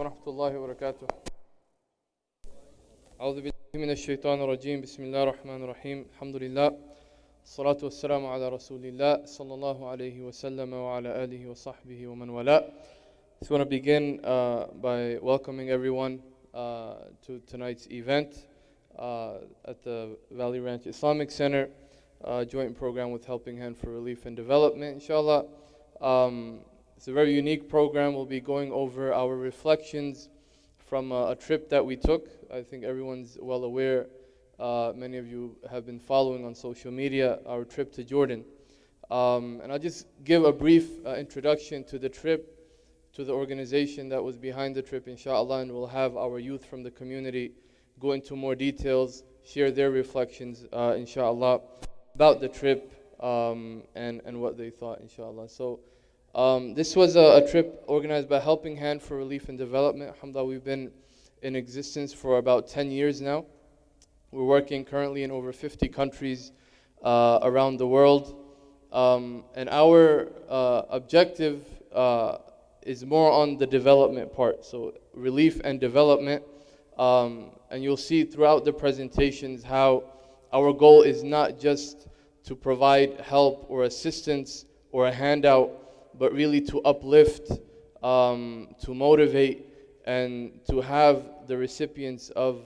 ورحمة الله وبركاته. أعوذ بالله من الشيطان الرجيم. بسم الله الرحمن الرحيم. الحمد لله. الصلاة والسلام على رسول الله صلى الله عليه وسلم وعلى آله وصحبه ومن والاه. I just want to begin by welcoming everyone to tonight's event at the Valley Ranch Islamic Center, joint program with Helping Hand for Relief and Development, inshallah. It's a very unique program. We'll be going over our reflections from a trip that we took. I think everyone's well aware, many of you have been following on social media, our trip to Jordan. And I'll just give a brief introduction to the trip, to the organization that was behind the trip, inshallah, and we'll have our youth from the community go into more details, share their reflections, inshallah, about the trip and what they thought, inshallah. So this was a trip organized by Helping Hand for Relief and Development. Alhamdulillah, we've been in existence for about 10 years now. We're working currently in over 50 countries around the world. And our objective is more on the development part, so relief and development. And you'll see throughout the presentations how our goal is not just to provide help or assistance or a handout, but really to uplift, to motivate, and to have the recipients of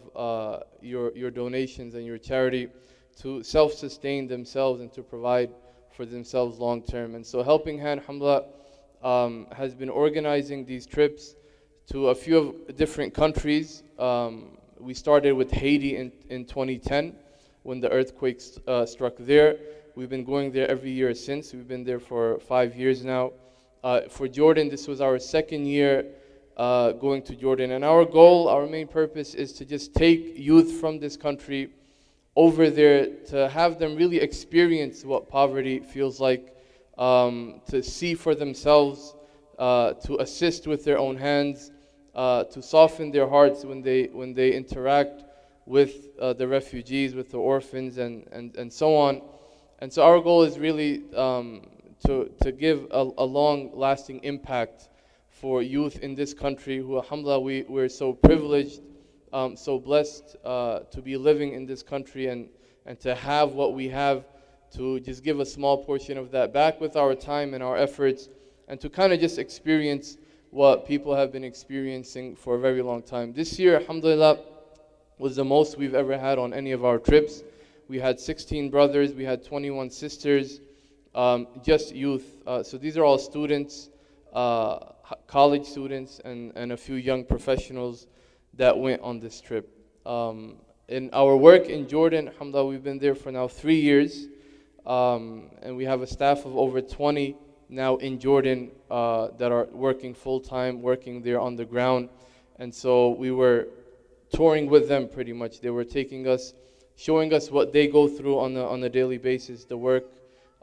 your donations and your charity to self-sustain themselves and to provide for themselves long term. And so Helping Hand, alhamdulillah, has been organizing these trips to a few different countries. We started with Haiti in 2010 when the earthquake struck there. We've been going there every year since. We've been there for 5 years now. For Jordan, this was our second year going to Jordan. And our goal, our main purpose is to just take youth from this country over there to have them really experience what poverty feels like, to see for themselves, to assist with their own hands, to soften their hearts when they interact with the refugees, with the orphans, and so on. And so our goal is really to give a long-lasting impact for youth in this country who, alhamdulillah, we're so privileged, so blessed to be living in this country and to have what we have, to just give a small portion of that back with our time and our efforts, and to kind of just experience what people have been experiencing for a very long time. This year, alhamdulillah, was the most we've ever had on any of our trips. We had 16 brothers, we had 21 sisters, just youth. So these are all students, college students, and a few young professionals that went on this trip. In our work in Jordan, alhamdulillah, we've been there for now 3 years, and we have a staff of over 20 now in Jordan that are working full-time, working there on the ground. And so we were touring with them pretty much. They were taking us, showing us what they go through on a daily basis, the work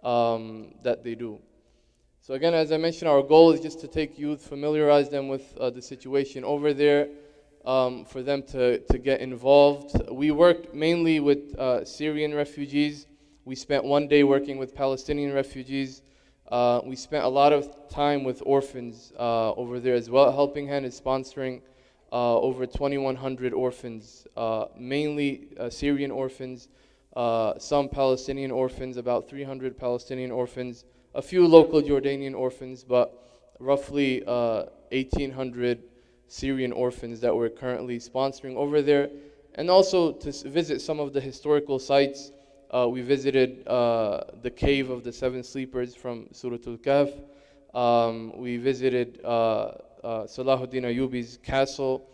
that they do. So again, as I mentioned, our goal is just to take youth, familiarize them with the situation over there, for them to get involved. We worked mainly with Syrian refugees. We spent 1 day working with Palestinian refugees. We spent a lot of time with orphans over there as well. Helping Hand is sponsoring over 2,100 orphans, mainly Syrian orphans, some Palestinian orphans, about 300 Palestinian orphans, a few local Jordanian orphans, but roughly 1,800 Syrian orphans that we're currently sponsoring over there. And also to visit some of the historical sites. We visited the cave of the 7 sleepers from Surah Al-Kahf. We visited Salahuddin Ayyubi's castle.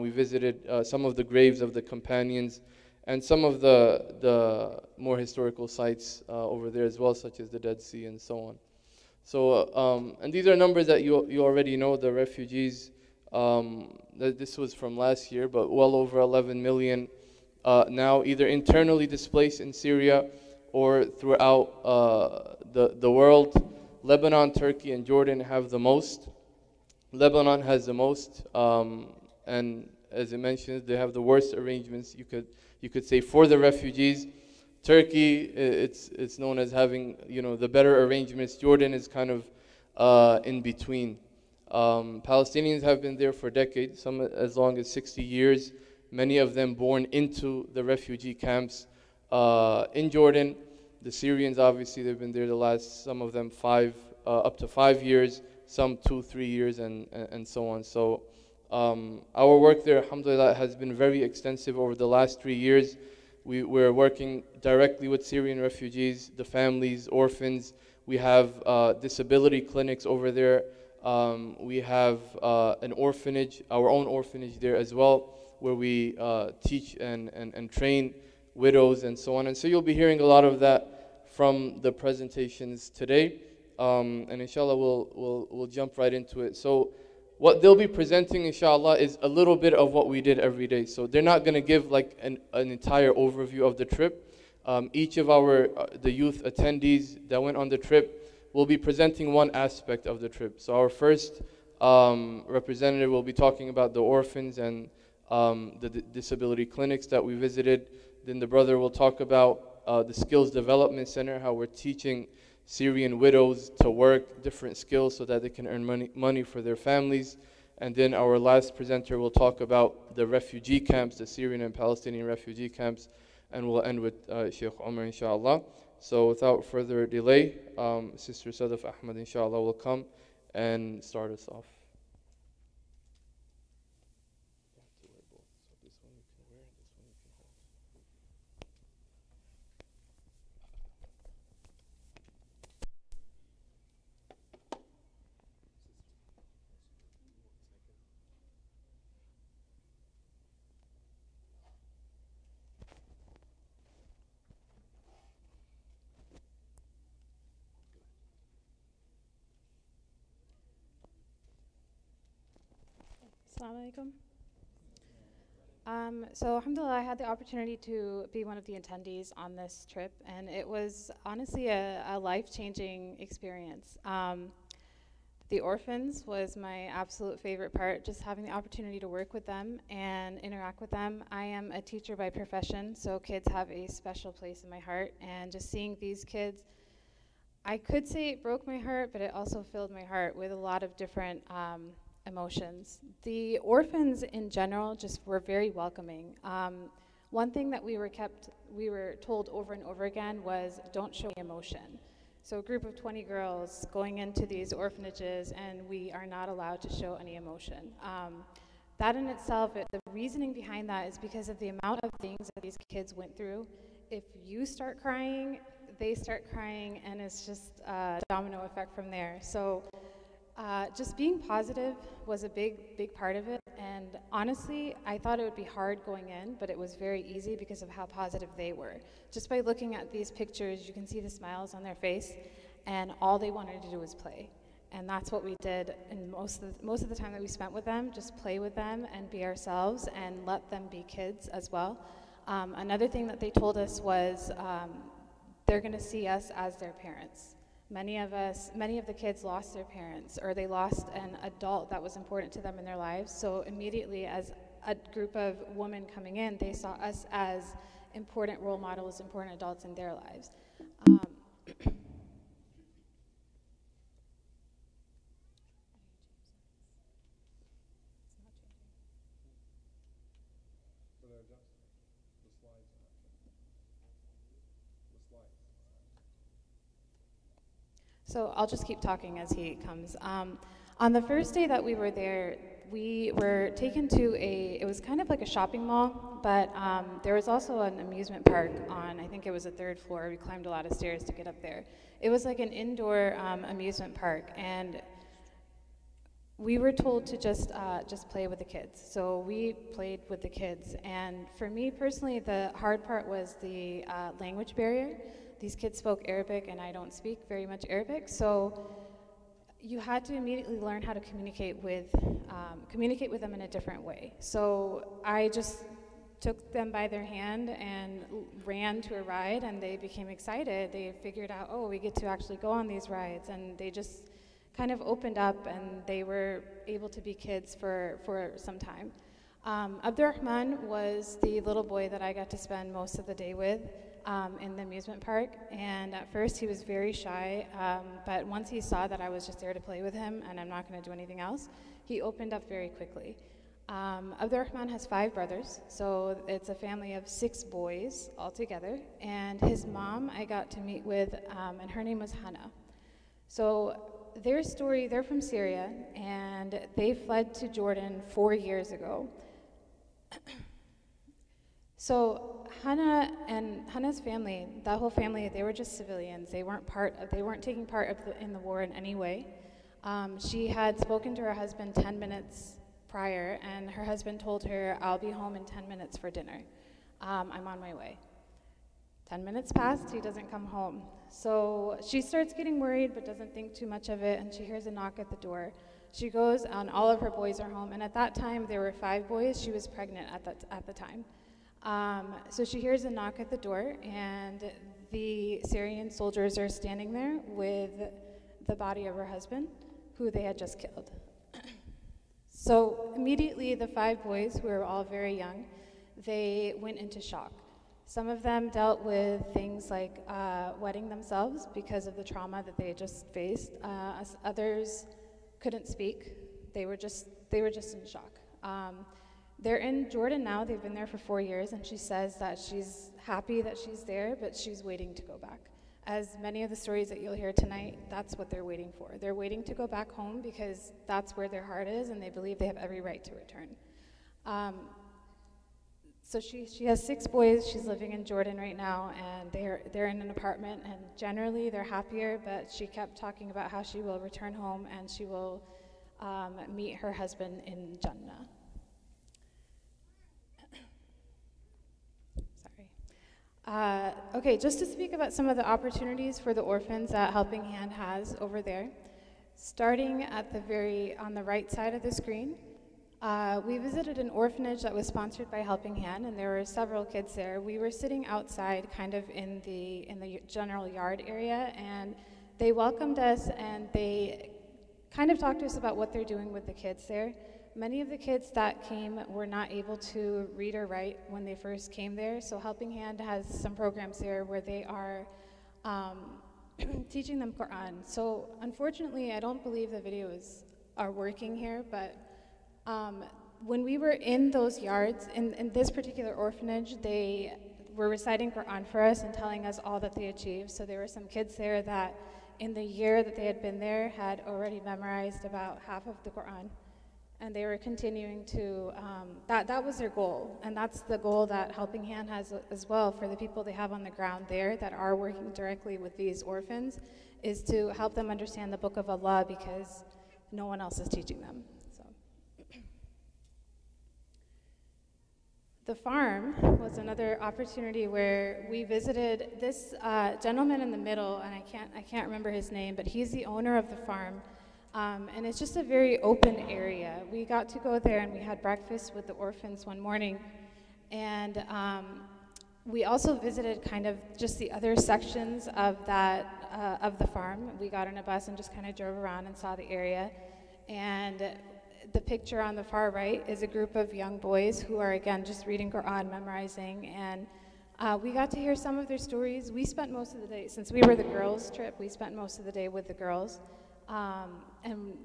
We visited some of the graves of the companions and some of the more historical sites over there as well, such as the Dead Sea and so on. So, and these are numbers that you already know, the refugees. This was from last year, but well over 11 million now, either internally displaced in Syria or throughout the world. Lebanon, Turkey, and Jordan have the most. Lebanon has the most, and as I mentioned, they have the worst arrangements, you could say, for the refugees. Turkey, it's known as having, the better arrangements. Jordan is kind of in between. Palestinians have been there for decades, some as long as 60 years, many of them born into the refugee camps in Jordan. The Syrians, obviously, they've been there the last, some of them up to 5 years, some 2-3 years, and so on. So our work there, alhamdulillah, has been very extensive over the last 3 years. We're working directly with Syrian refugees, the families, orphans. We have disability clinics over there. We have an orphanage, our own orphanage there as well, where we teach and train widows and so on. And so you'll be hearing a lot of that from the presentations today. And inshallah, we'll jump right into it. So what they'll be presenting, inshallah, is a little bit of what we did every day. So they're not going to give like an entire overview of the trip. Each of the youth attendees that went on the trip will be presenting one aspect of the trip. So our first representative will be talking about the orphans and the disability clinics that we visited. Then the brother will talk about the Skills Development Center, how we're teaching Syrian widows to work different skills so that they can earn money for their families. And then our last presenter will talk about the refugee camps, the Syrian and Palestinian refugee camps, and we'll end with Sheikh Umar, inshallah. So without further delay, Sister Sadaf Ahmad, inshallah, will come and start us off. Assalamu alaikum. So alhamdulillah, I had the opportunity to be one of the attendees on this trip, and it was honestly a life-changing experience. The orphans was my absolute favorite part, just having the opportunity to work with them and interact with them. I am a teacher by profession, so kids have a special place in my heart, and just seeing these kids, I could say it broke my heart, but it also filled my heart with a lot of different emotions. The orphans in general just were very welcoming. One thing that we were told over and over again was, don't show emotion. So a group of 20 girls going into these orphanages, and we are not allowed to show any emotion. That in itself, the reasoning behind that is because of the amount of things that these kids went through. If you start crying, they start crying, and it's just a domino effect from there. So just being positive was a big part of it, and honestly, I thought it would be hard going in, but it was very easy because of how positive they were. Just by looking at these pictures, you can see the smiles on their face, and all they wanted to do was play. And that's what we did, and most of the time that we spent with them, just play with them and be ourselves and let them be kids as well. Another thing that they told us was they're going to see us as their parents. Many of the kids lost their parents, or they lost an adult that was important to them in their lives. So immediately, as a group of women coming in, they saw us as important role models, important adults in their lives. So I'll just keep talking as he comes. On the first day that we were there, we were taken to it was kind of like a shopping mall, but there was also an amusement park on, I think it was the 3rd floor. We climbed a lot of stairs to get up there. It was like an indoor amusement park, and we were told to just play with the kids. So we played with the kids, and for me personally, the hard part was the language barrier. These kids spoke Arabic, and I don't speak very much Arabic, so you had to immediately learn how to communicate with them in a different way. So I just took them by their hand and ran to a ride, and they became excited. They figured out, oh, we get to actually go on these rides, and they just kind of opened up, and they were able to be kids for some time. Abdurrahman was the little boy that I got to spend most of the day with. in the amusement park. And at first he was very shy, but once he saw that I was just there to play with him and I'm not going to do anything else, he opened up very quickly. Abdurrahman has 5 brothers, so it's a family of 6 boys altogether. And his mom I got to meet with, and her name was Hannah. So their story, they're from Syria, and they fled to Jordan 4 years ago. So Hannah's family, that whole family, they were just civilians. They weren't taking part in the war in any way. She had spoken to her husband 10 minutes prior, and her husband told her, "I'll be home in 10 minutes for dinner. I'm on my way." 10 minutes passed, he doesn't come home. So she starts getting worried, but doesn't think too much of it, and she hears a knock at the door. She goes, and all of her boys are home, and at that time there were 5 boys. She was pregnant at the time. So she hears a knock at the door, and the Syrian soldiers are standing there with the body of her husband, who they had just killed. So immediately the 5 boys, who were all very young, they went into shock. Some of them dealt with things like wetting themselves because of the trauma that they had just faced. Others couldn't speak. They were just in shock. They're in Jordan now. They've been there for 4 years, and she says that she's happy that she's there, but she's waiting to go back. As many of the stories that you'll hear tonight, that's what they're waiting for. They're waiting to go back home because that's where their heart is, and they believe they have every right to return. So she has 6 boys. She's living in Jordan right now, and they're in an apartment, and generally they're happier, but she kept talking about how she will return home and she will meet her husband in Jannah. Okay, just to speak about some of the opportunities for the orphans that Helping Hand has over there. Starting on the right side of the screen, we visited an orphanage that was sponsored by Helping Hand, and there were several kids there. We were sitting outside, kind of in the general yard area, and they welcomed us, and they kind of talked to us about what they're doing with the kids there. Many of the kids that came were not able to read or write when they first came there, so Helping Hand has some programs there where they are teaching them Quran. So unfortunately, I don't believe the videos are working here, but when we were in those yards, in this particular orphanage, they were reciting Quran for us and telling us all that they achieved. So there were some kids there that in the year that they had been there had already memorized about half of the Quran. And they were continuing to, that was their goal. And that's the goal that Helping Hand has as well for the people they have on the ground there that are working directly with these orphans, is to help them understand the Book of Allah because no one else is teaching them. So. The farm was another opportunity where we visited this gentleman in the middle, and I can't remember his name, but he's the owner of the farm. And it's just a very open area. We got to go there and we had breakfast with the orphans one morning. And we also visited kind of just the other sections of of the farm. We got on a bus and just kind of drove around and saw the area. And the picture on the far right is a group of young boys who are, again, just reading Quran, memorizing. And we got to hear some of their stories. We spent most of the day, since we were the girls' trip, we spent most of the day with the girls. And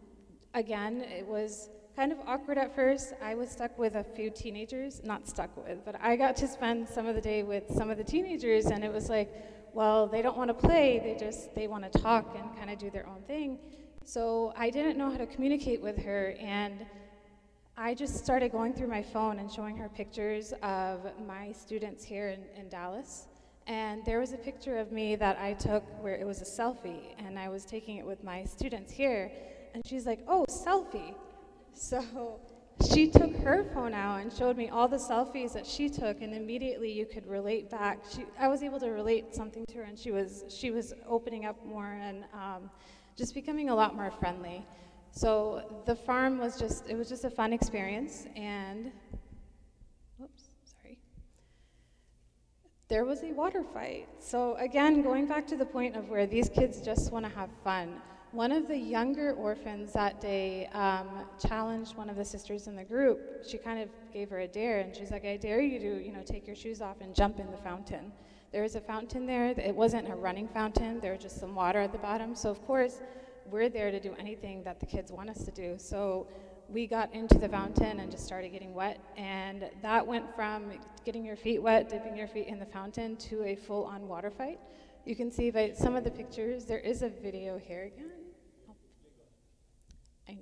again, it was kind of awkward at first. I was stuck with a few teenagers, not stuck with, but I got to spend some of the day with some of the teenagers, and it was like, well, they don't want to play, they want to talk and kind of do their own thing. So I didn't know how to communicate with her, and I just started going through my phone and showing her pictures of my students here in Dallas. And there was a picture of me that I took where it was a selfie, and I was taking it with my students here, and she's like, "Oh, selfie." So she took her phone out and showed me all the selfies that she took, and immediately you could relate back. I was able to relate something to her, and she was opening up more and just becoming a lot more friendly. So the farm was just a fun experience, and there was a water fight. So again, going back to the point of where these kids just want to have fun, one of the younger orphans that day challenged one of the sisters in the group. She kind of gave her a dare, and she's like, "I dare you to, take your shoes off and jump in the fountain." There was a fountain there. It wasn't a running fountain. There was just some water at the bottom. So of course, we're there to do anything that the kids want us to do. So we got into the fountain and just started getting wet. And that went from getting your feet wet, dipping your feet in the fountain, to a full-on water fight. You can see by some of the pictures, there is a video here again. Oh. I know.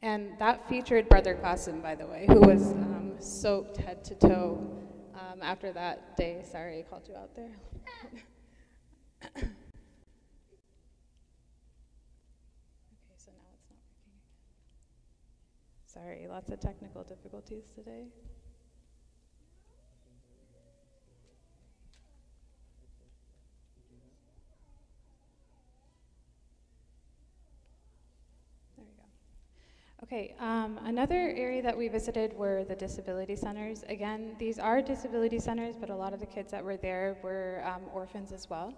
And that featured Brother Qasim, by the way, who was soaked head to toe after that day. Sorry, I called you out there. Okay, so now it's not working again. Sorry, lots of technical difficulties today. Okay, another area that we visited were the disability centers. Again, these are disability centers, but a lot of the kids that were there were orphans as well.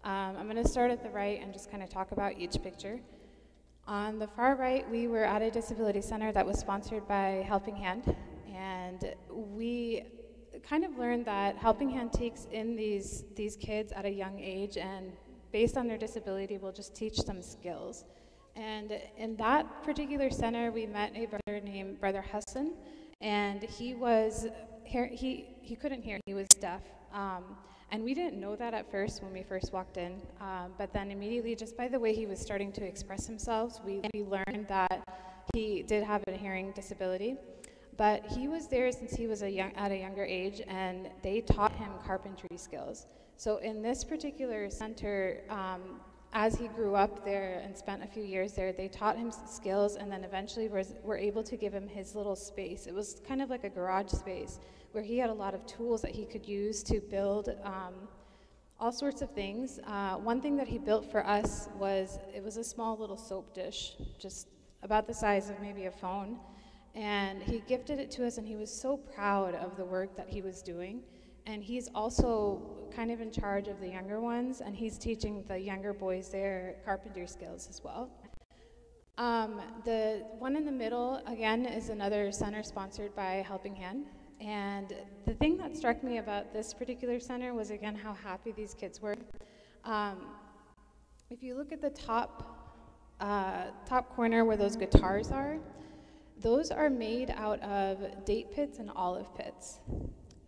I'm going to start at the right and just kind of talk about each picture. On the far right, we were at a disability center that was sponsored by Helping Hand, and we kind of learned that Helping Hand takes in these kids at a young age, and based on their disability, will just teach them skills. And in that particular center, we met a brother named Brother Hassan, and he couldn't hear, he was deaf. And we didn't know that at first when we first walked in, but then immediately, just by the way he was starting to express himself, we learned that he did have a hearing disability. But he was there since he was at a younger age, and they taught him carpentry skills. So in this particular center, as he grew up there and spent a few years there, they taught him skills, and then eventually were able to give him his little space. It was kind of like a garage space where he had a lot of tools that he could use to build all sorts of things. One thing that he built for us was a small little soap dish, just about the size of maybe a phone. And he gifted it to us, and he was so proud of the work that he was doing. And he's also kind of in charge of the younger ones, and he's teaching the younger boys their carpentry skills as well. The one in the middle, again, is another center sponsored by Helping Hand. And the thing that struck me about this particular center was, again, how happy these kids were. If you look at the top corner where those guitars are, those are made out of date pits and olive pits.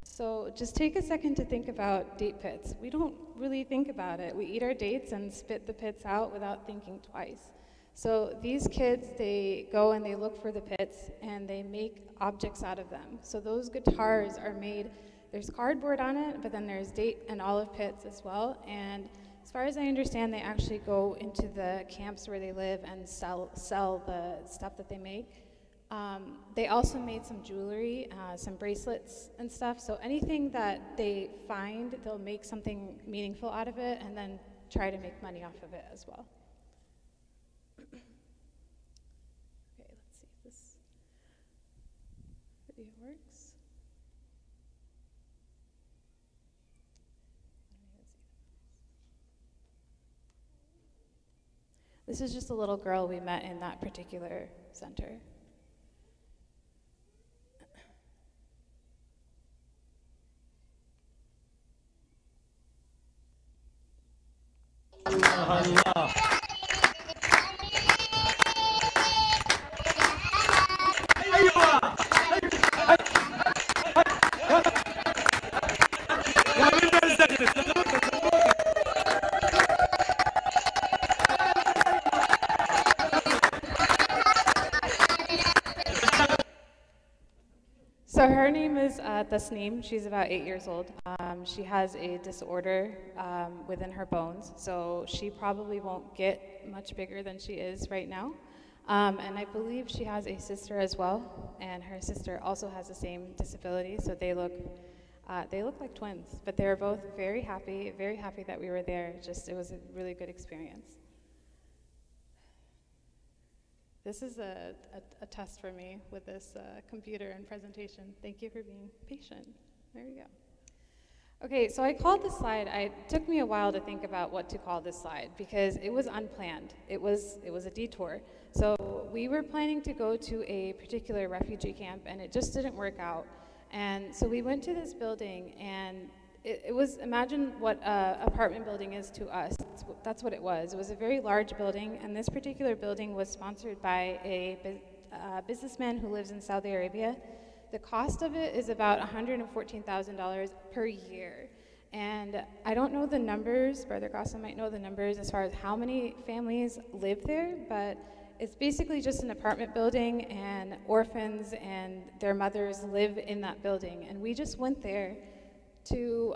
So just take a second to think about date pits. We don't really think about it. We eat our dates and spit the pits out without thinking twice. So these kids, they go and they look for the pits, and they make objects out of them. So those guitars are made, there's cardboard on it, but then there's date and olive pits as well. And as far as I understand, they actually go into the camps where they live and sell the stuff that they make. They also made some jewelry, some bracelets and stuff. So anything that they find, they'll make something meaningful out of it and then try to make money off of it as well. Okay, let's see if this video works. This is just a little girl we met in that particular center. Allah. So her name is Tasneem. She's about 8 years old. She has a disorder within her bones, so she probably won't get much bigger than she is right now. And I believe she has a sister as well, and her sister also has the same disability, so they look like twins. But they were both very happy that we were there. It was a really good experience. This is a test for me with this computer and presentation. Thank you for being patient. There we go. Okay, so I called this slide. It took me a while to think about what to call this slide because it was unplanned. It was a detour. So we were planning to go to a particular refugee camp, and it just didn't work out. And so we went to this building, and it was, imagine what an apartment building is to us. That's what it was. It was a very large building, and this particular building was sponsored by a businessman who lives in Saudi Arabia. The cost of it is about $114,000 per year. And I don't know the numbers, Brother Qasim might know the numbers as far as how many families live there, but it's basically just an apartment building, and orphans and their mothers live in that building. And we just went there to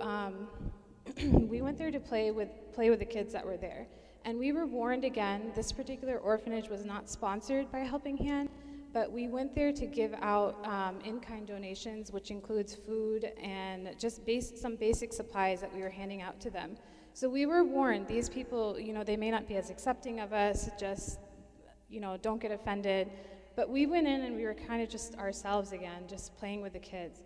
play with the kids that were there. And we were warned again, this particular orphanage was not sponsored by Helping Hand, but we went there to give out in-kind donations, which includes food and just some basic supplies that we were handing out to them. So we were warned, these people, they may not be as accepting of us, just, don't get offended. But we went in and we were kind of just ourselves again, just playing with the kids.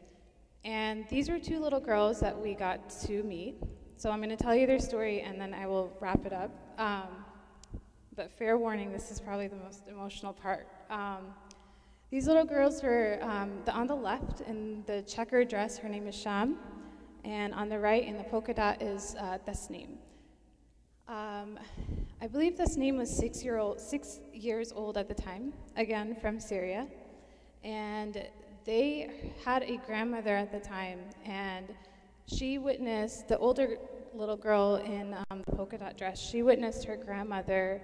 And these were two little girls that we got to meet. So I'm going to tell you their story and then I will wrap it up. But fair warning, this is probably the most emotional part. These little girls were, on the left in the checkered dress, her name is Sham, and on the right in the polka dot is Tasneem. I believe Tasneem was 6 years old at the time, again from Syria, and they had a grandmother at the time, and she witnessed, the older little girl in the polka dot dress, she witnessed her grandmother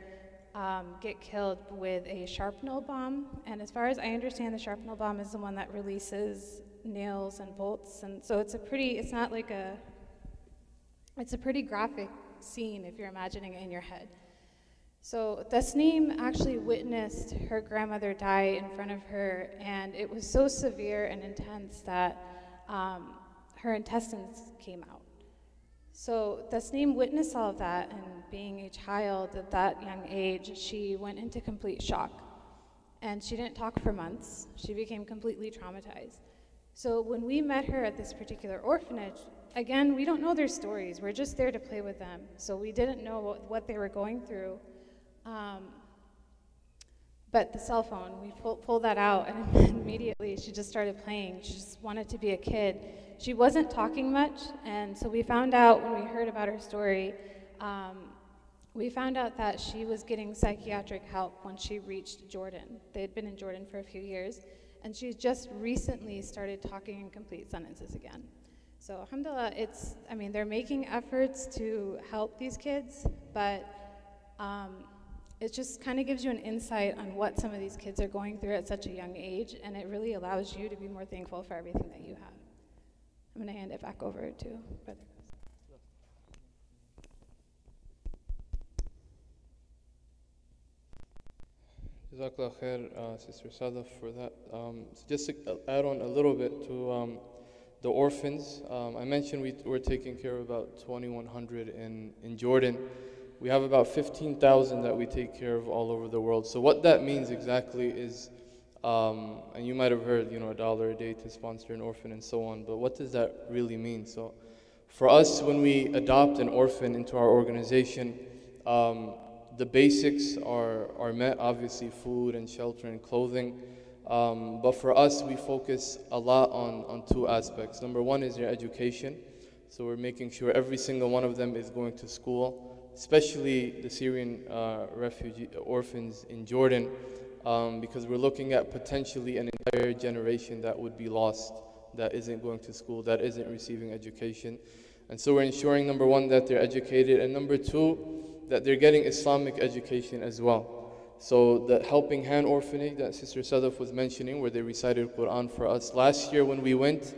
get killed with a shrapnel bomb. And as far as I understand, the shrapnel bomb is the one that releases nails and bolts. And so it's a pretty graphic scene if you're imagining it in your head. So Tasneem actually witnessed her grandmother die in front of her, and it was so severe and intense that her intestines came out. So Tasneem witnessed all of that, and being a child at that young age, she went into complete shock. And she didn't talk for months. She became completely traumatized. So when we met her at this particular orphanage, again, we don't know their stories. We're just there to play with them. So we didn't know what they were going through. But the cell phone, we pulled that out, and immediately she just started playing. She just wanted to be a kid. She wasn't talking much, and so we found out when we heard about her story, we found out that she was getting psychiatric help when she reached Jordan. They had been in Jordan for a few years, and she just recently started talking in complete sentences again. So alhamdulillah, they're making efforts to help these kids, but it just kind of gives you an insight on what some of these kids are going through at such a young age, and it really allows you to be more thankful for everything that you have. I'm going to hand it back over to Brother. Jazakallah khair, Sister Sadaf, for that. So just to add on a little bit to the orphans, I mentioned we're taking care of about 2,100 in Jordan. We have about 15,000 that we take care of all over the world. So what that means exactly is, and you might have heard, $1 a day to sponsor an orphan and so on, but what does that really mean? So for us, when we adopt an orphan into our organization, the basics are met, obviously food and shelter and clothing. But for us, we focus a lot on two aspects. Number one is their education. So we're making sure every single one of them is going to school, especially the Syrian refugee orphans in Jordan, because we're looking at potentially an entire generation that would be lost, that isn't going to school, that isn't receiving education. And so we're ensuring, number one, that they're educated, and number two, that they're getting Islamic education as well. So the Helping Hand orphanage that Sister Sadaf was mentioning, where they recited Quran for us, last year when we went,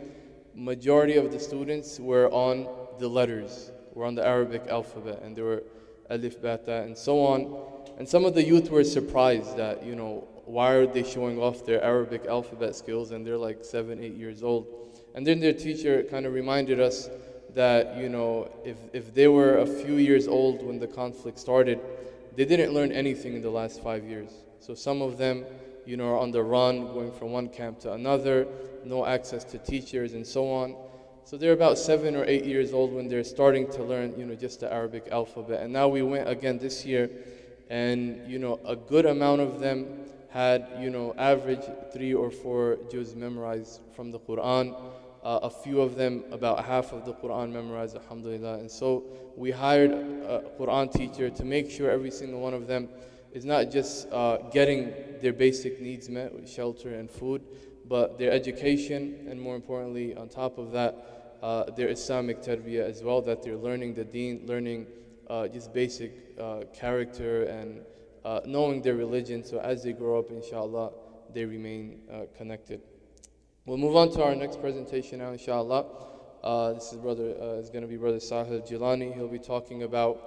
majority of the students were on the letters, were on the Arabic alphabet, and there were alif, bata, and so on. And some of the youth were surprised that, why are they showing off their Arabic alphabet skills, and they're like 7, 8 years old. And then their teacher kind of reminded us that, if they were a few years old when the conflict started, they didn't learn anything in the last 5 years. So some of them, are on the run, going from one camp to another, no access to teachers and so on. So they're about 7 or 8 years old when they're starting to learn, just the Arabic alphabet. And now we went again this year, and a good amount of them had, average 3 or 4 juz memorized from the Quran. A few of them, about half of the Quran memorized, alhamdulillah. And so we hired a Quran teacher to make sure every single one of them is not just getting their basic needs met with shelter and food, but their education, and more importantly, on top of that, their Islamic tarbiyah as well, that they're learning the deen, learning just basic character and knowing their religion, so as they grow up, inshallah, they remain connected. We'll move on to our next presentation now, inshallah. This is going to be Brother Sahil Jilani. He'll be talking about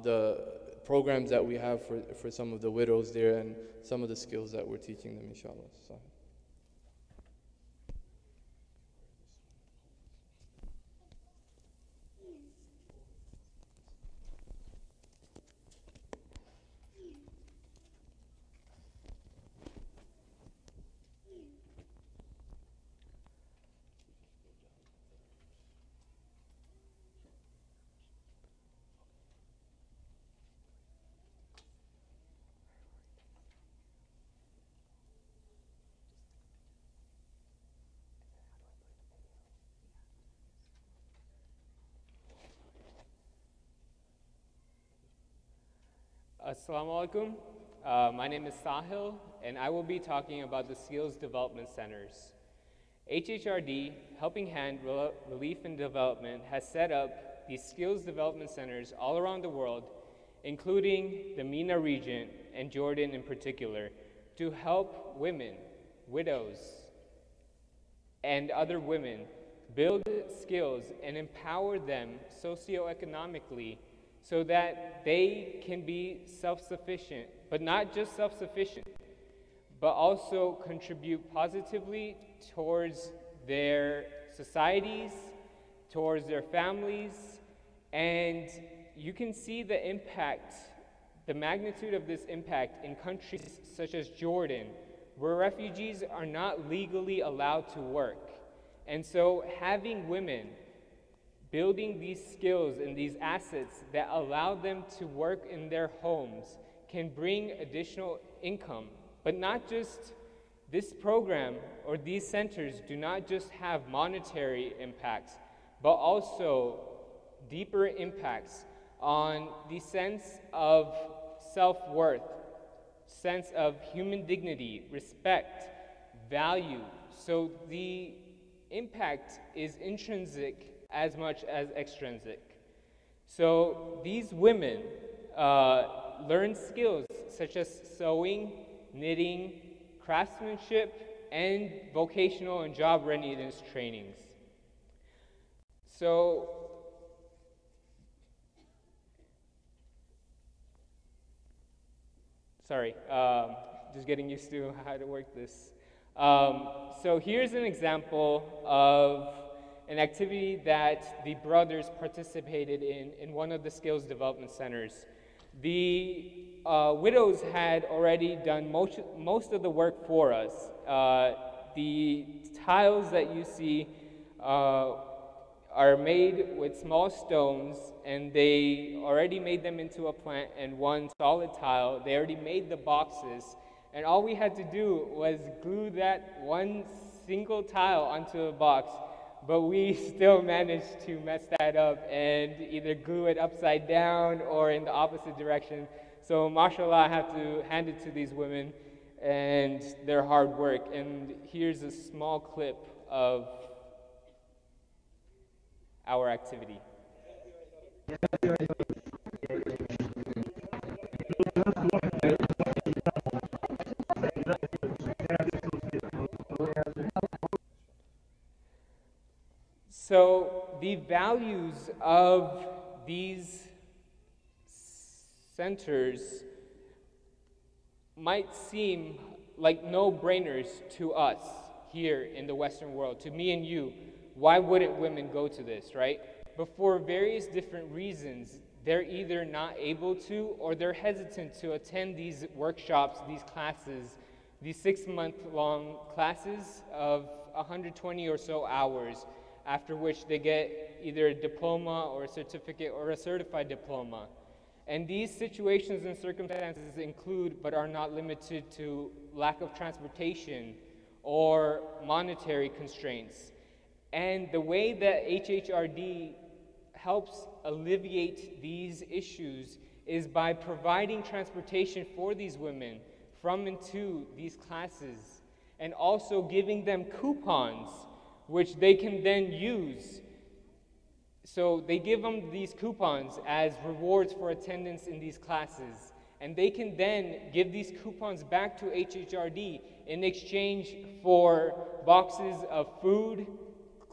the programs that we have for some of the widows there and some of the skills that we're teaching them, inshallah. Sahil. Assalamu alaikum. My name is Sahil, and I will be talking about the Skills Development Centers. HHRD, Helping Hand Relief and Development, has set up these Skills Development Centers all around the world, including the MENA region and Jordan in particular, to help women, widows, and other women build skills and empower them socioeconomically so that they can be self-sufficient, but not just self-sufficient, but also contribute positively towards their societies, towards their families, and you can see the impact, the magnitude of this impact in countries such as Jordan, where refugees are not legally allowed to work. And so having women building these skills and these assets that allow them to work in their homes can bring additional income. But not just this program or these centers do not just have monetary impacts, but also deeper impacts on the sense of self-worth, sense of human dignity, respect, value. So the impact is intrinsic as much as extrinsic. So these women learn skills such as sewing, knitting, craftsmanship, and vocational and job readiness trainings. So just getting used to how to work this. So here's an example of an activity that the brothers participated in one of the skills development centers. The widows had already done most of the work for us. The tiles that you see are made with small stones, and they already made them into a plant and one solid tile. They already made the boxes, and all we had to do was glue that one single tile onto a box. But we still managed to mess that up and either glue it upside down or in the opposite direction. So mashallah, I have to hand it to these women and their hard work. And here's a small clip of our activity. So the values of these centers might seem like no-brainers to us here in the Western world, to me and you. Why wouldn't women go to this, right? But for various different reasons, they're either not able to or they're hesitant to attend these workshops, these classes, these 6-month-long classes of 120 or so hours, after which they get either a diploma or a certificate or a certified diploma. And these situations and circumstances include, but are not limited to, lack of transportation or monetary constraints. And the way that HHRD helps alleviate these issues is by providing transportation for these women from and to these classes, and also giving them coupons which they can then use. So they give them these coupons as rewards for attendance in these classes, and they can then give these coupons back to HHRD in exchange for boxes of food,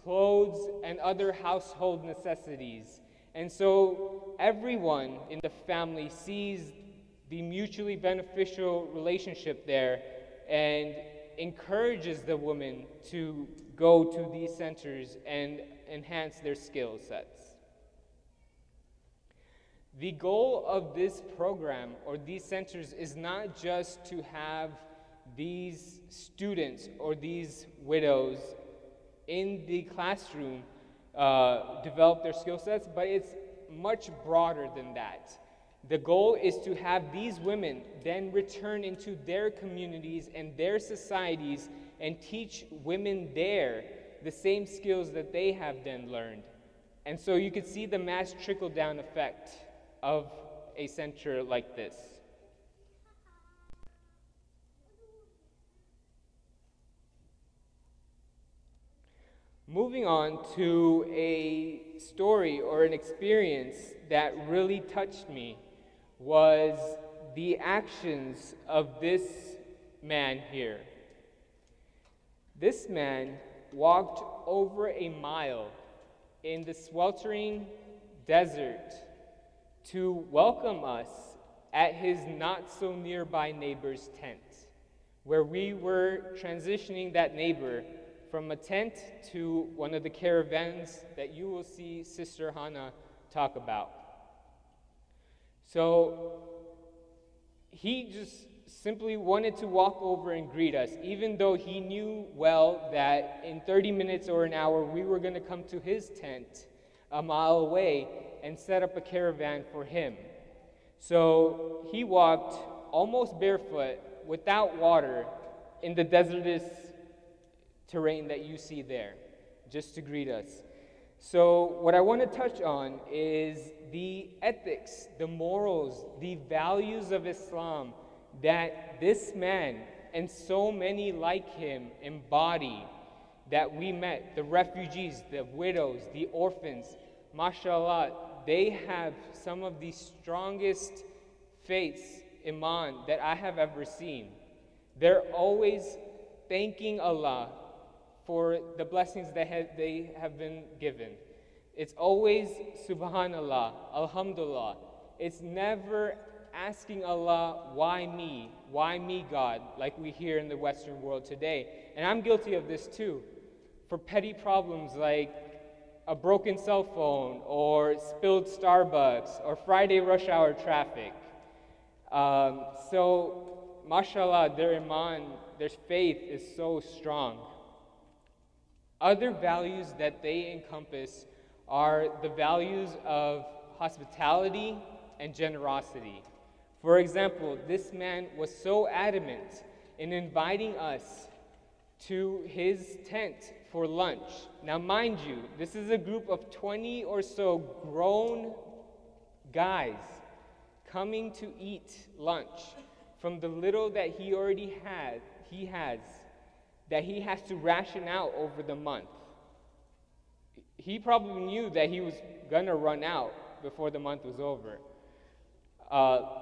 clothes, and other household necessities. And so everyone in the family sees the mutually beneficial relationship there and encourages the woman to go to these centers and enhance their skill sets. The goal of this program or these centers is not just to have these students or these widows in the classroom develop their skill sets, but it's much broader than that. The goal is to have these women then return into their communities and their societies and teach women there the same skills that they have then learned. And so you could see the mass trickle-down effect of a center like this. Moving on to a story or an experience that really touched me was the actions of this man here. This man walked over a mile in the sweltering desert to welcome us at his not-so-nearby neighbor's tent, where we were transitioning that neighbor from a tent to one of the caravans that you will see Sister Hannah talk about. So he just simply wanted to walk over and greet us, even though he knew well that in 30 minutes or an hour we were going to come to his tent a mile away and set up a caravan for him. So he walked almost barefoot, without water, in the desertous terrain that you see there, just to greet us. So what I want to touch on is the ethics, the morals, the values of Islam that this man and so many like him embody, that we met, the refugees, the widows, the orphans. MashaAllah, they have some of the strongest faiths, iman, that I have ever seen. They're always thanking Allah for the blessings that they have been given. It's always Subhanallah, Alhamdulillah. It's never asking Allah, why me, God, like we hear in the Western world today. And I'm guilty of this too, for petty problems like a broken cell phone or spilled Starbucks or Friday rush hour traffic. So, mashallah, their iman, their faith is so strong. Other values that they encompass are the values of hospitality and generosity. For example, this man was so adamant in inviting us to his tent for lunch. Now, mind you, this is a group of 20 or so grown guys coming to eat lunch from the little that he has, that he has to ration out over the month. He probably knew that he was gonna run out before the month was over.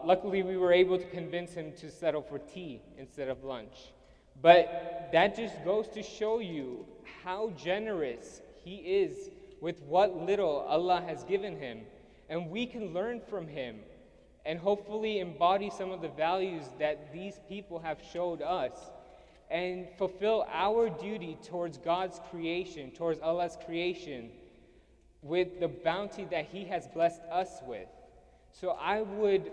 Luckily, we were able to convince him to settle for tea instead of lunch. But that just goes to show you how generous he is with what little Allah has given him. And we can learn from him and hopefully embody some of the values that these people have showed us and fulfill our duty towards God's creation, towards Allah's creation, with the bounty that he has blessed us with. So I would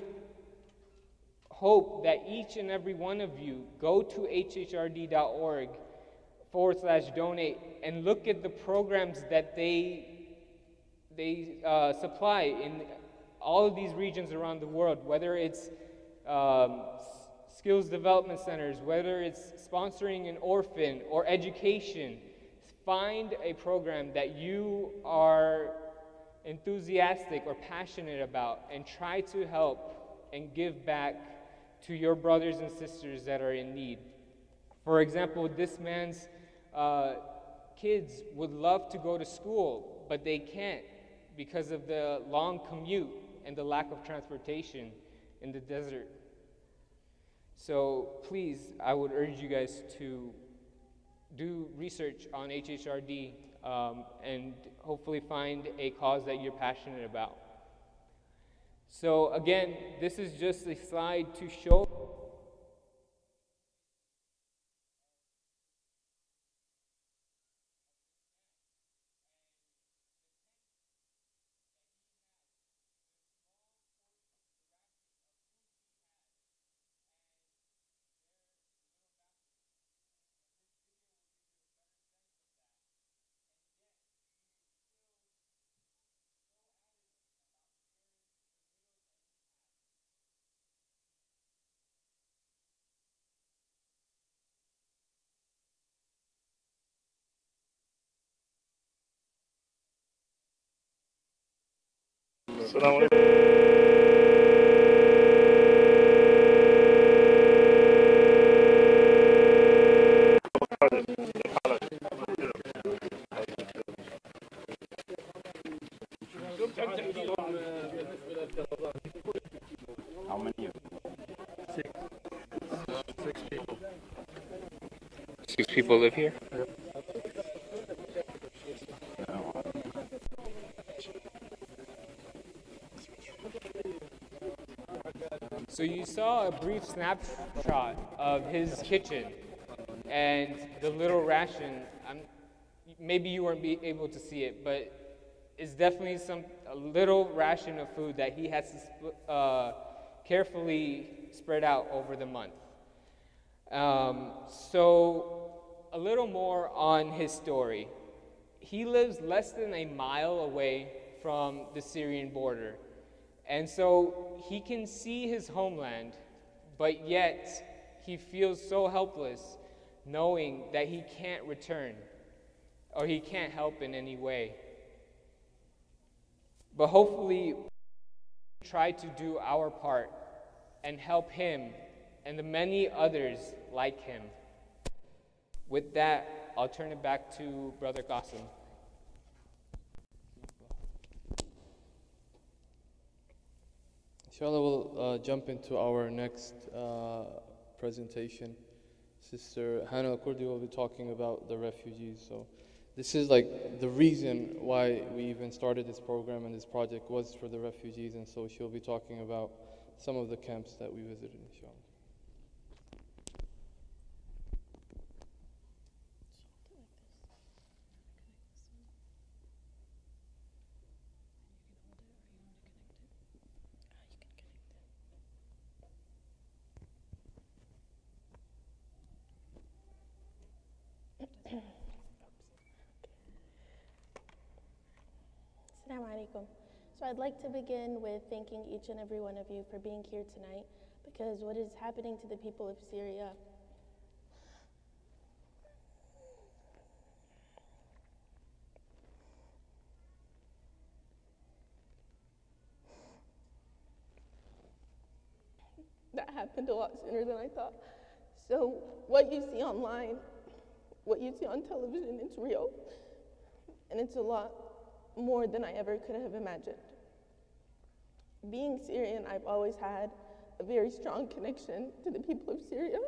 hope that each and every one of you go to hhrd.org/donate and look at the programs that they supply in all of these regions around the world, whether it's skills development centers, whether it's sponsoring an orphan or education. Find a program that you are enthusiastic or passionate about and try to help and give back to your brothers and sisters that are in need. For example, this man's kids would love to go to school, but they can't because of the long commute and the lack of transportation in the desert. So please, I would urge you guys to do research on HHRD and hopefully find a cause that you're passionate about. So again, this is just a slide to show السلام عليكم. How many of them? Six people. 6 people live here? So you saw a brief snapshot of his kitchen and the little ration. Maybe you weren't able to see it, but it's definitely a little ration of food that he has to carefully spread out over the month. So a little more on his story. He lives less than a mile away from the Syrian border. And so he can see his homeland, but yet he feels so helpless knowing that he can't return or he can't help in any way. But hopefully, we try to do our part and help him and the many others like him. With that, I'll turn it back to Brother Qasim. Inshallah, we'll jump into our next presentation. Sister Hannah Al-Kurdi will be talking about the refugees. So this is like the reason why we even started this program and this project was for the refugees, and so she'll be talking about some of the camps that we visited, inshallah. Assalamu alaikum. So I'd like to begin with thanking each and every one of you for being here tonight, because what is happening to the people of Syria that happened a lot sooner than I thought. So what you see online, what you see on television, it's real, and it's a lot more than I ever could have imagined. Being Syrian, I've always had a very strong connection to the people of Syria.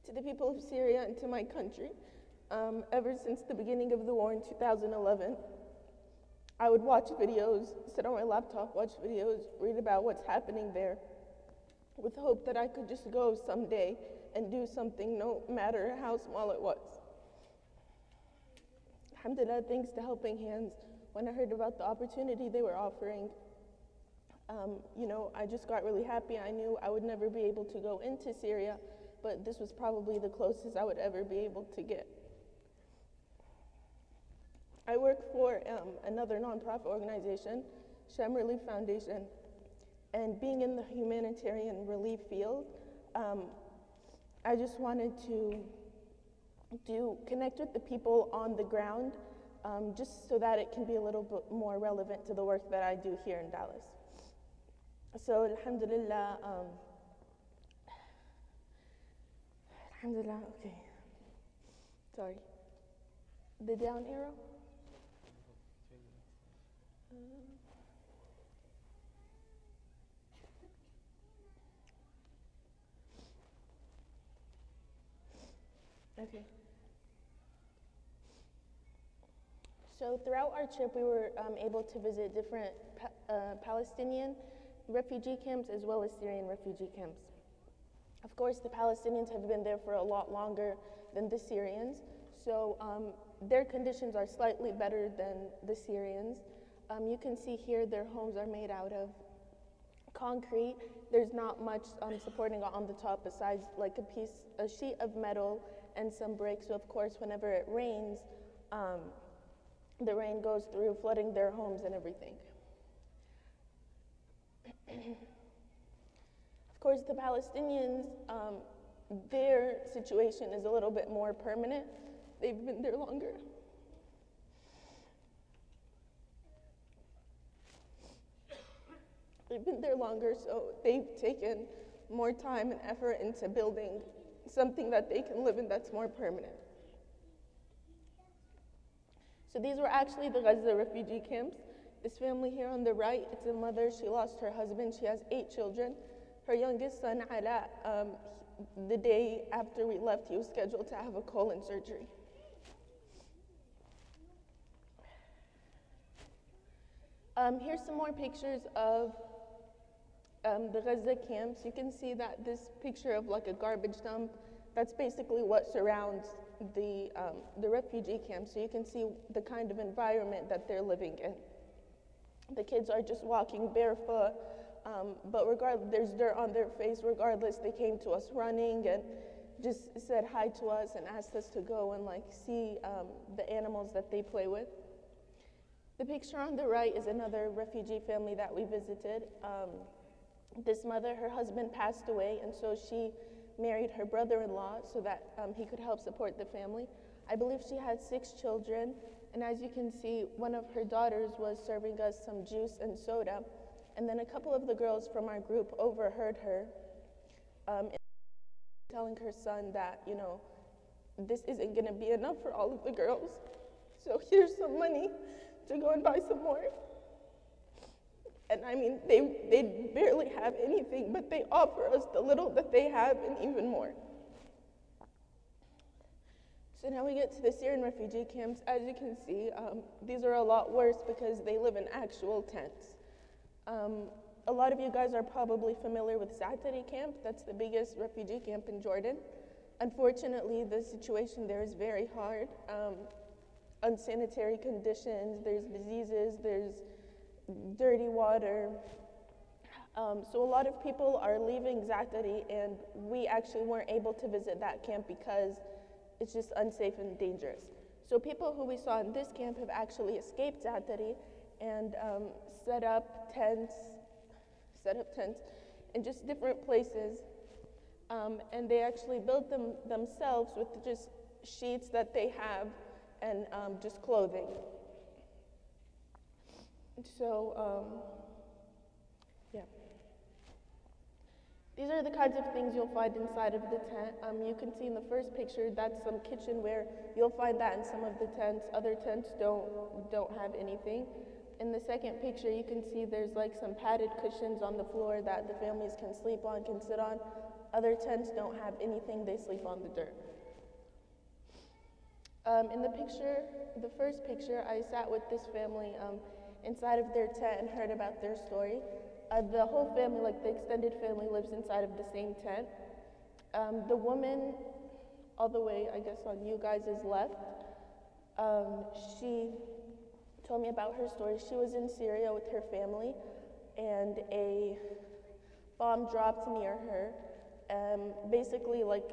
To the people of Syria and to my country. Ever since the beginning of the war in 2011, I would watch videos, sit on my laptop, watch videos, read about what's happening there, with hope that I could just go someday and do something no matter how small it was. Alhamdulillah, thanks to Helping Hands, when I heard about the opportunity they were offering, I just got really happy. I knew I would never be able to go into Syria, but this was probably the closest I would ever be able to get. I work for another nonprofit organization, Shem Relief Foundation, and being in the humanitarian relief field, I just wanted to connect with the people on the ground, just so that it can be a little bit more relevant to the work that I do here in Dallas. So alhamdulillah, okay, sorry, the down arrow? Okay. So throughout our trip, we were able to visit different Palestinian refugee camps as well as Syrian refugee camps. Of course, the Palestinians have been there for a lot longer than the Syrians, so their conditions are slightly better than the Syrians. You can see here their homes are made out of concrete. There's not much supporting on the top besides like a sheet of metal and some bricks. So of course, whenever it rains, the rain goes through, flooding their homes and everything. Of course, the Palestinians, their situation is a little bit more permanent. They've been there longer. They've been there longer, so they've taken more time and effort into building something that they can live in that's more permanent. So these were actually the Gaza refugee camps. This family here on the right, it's a mother. She lost her husband. She has 8 children. Her youngest son, Ala, the day after we left, he was scheduled to have a colon surgery. Here's some more pictures of the Gaza camps. You can see that this picture of like a garbage dump, that's basically what surrounds the refugee camp. So you can see the kind of environment that they're living in. The kids are just walking barefoot, but regardless, there's dirt on their face. Regardless, they came to us running and just said hi to us and asked us to go and like see the animals that they play with. The picture on the right is another refugee family that we visited. This mother, her husband passed away, and so she married her brother-in-law so that he could help support the family. I believe she had 6 children, and as you can see, one of her daughters was serving us some juice and soda, and then a couple of the girls from our group overheard her telling her son that, this isn't gonna be enough for all of the girls, so here's some money to go and buy some more. And I mean, they barely have anything, but they offer us the little that they have and even more. So now we get to the Syrian refugee camps. As you can see, these are a lot worse because they live in actual tents. A lot of you guys are probably familiar with Zaatari camp. That's the biggest refugee camp in Jordan. Unfortunately, the situation there is very hard. Unsanitary conditions, there's diseases, there's dirty water. So a lot of people are leaving Zaatari, and we actually weren't able to visit that camp because it's just unsafe and dangerous. So people who we saw in this camp have actually escaped Zaatari and set up tents in just different places. And they actually built them themselves with just sheets that they have and just clothing. So, yeah. These are the kinds of things you'll find inside of the tent. You can see in the first picture, that's some kitchenware. You'll find that in some of the tents. Other tents don't have anything. In the second picture, you can see there's like some padded cushions on the floor that the families can sleep on, can sit on. Other tents don't have anything, they sleep on the dirt. In the first picture, I sat with this family inside of their tent and heard about their story. The whole family, like the extended family, lives inside of the same tent. The woman, all the way, I guess, on you guys' left, she told me about her story. She was in Syria with her family, and a bomb dropped near her. Basically, like,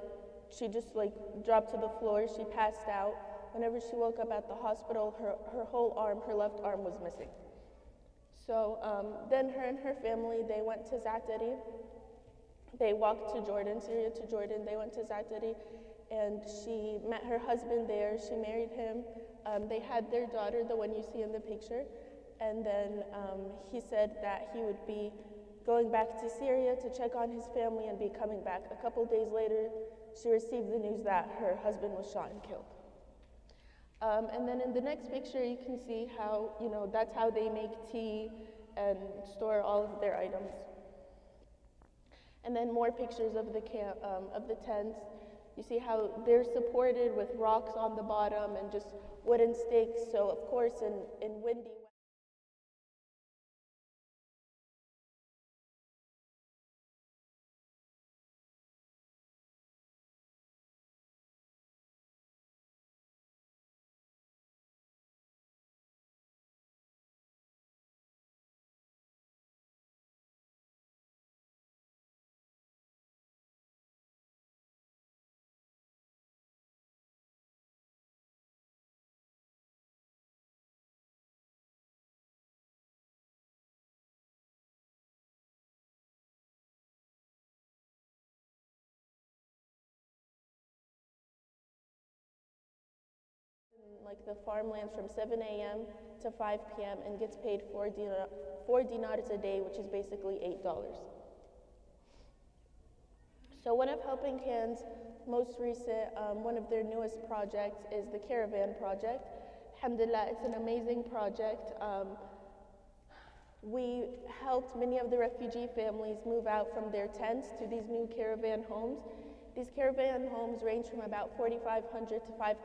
she just like dropped to the floor. She passed out. Whenever she woke up at the hospital, her whole arm, her left arm, was missing. So then her and her family, they went to Zaatari. They walked to Jordan, Syria to Jordan. They went to Zaatari, and she met her husband there. She married him. They had their daughter, the one you see in the picture. And then he said that he would be going back to Syria to check on his family and be coming back. A couple days later, she received the news that her husband was shot and killed. And then in the next picture, you can see how, that's how they make tea and store all of their items. And then more pictures of the camp, of the tents. You see how they're supported with rocks on the bottom and just wooden stakes. So of course, in windy like the farmlands from 7 a.m. to 5 p.m. and gets paid 4 dinars a day, which is basically $8. So one of Helping Hand's most recent, one of their newest projects is the Caravan Project. Alhamdulillah, it's an amazing project. We helped many of the refugee families move out from their tents to these new caravan homes. These caravan homes range from about $4,500 to $5,000.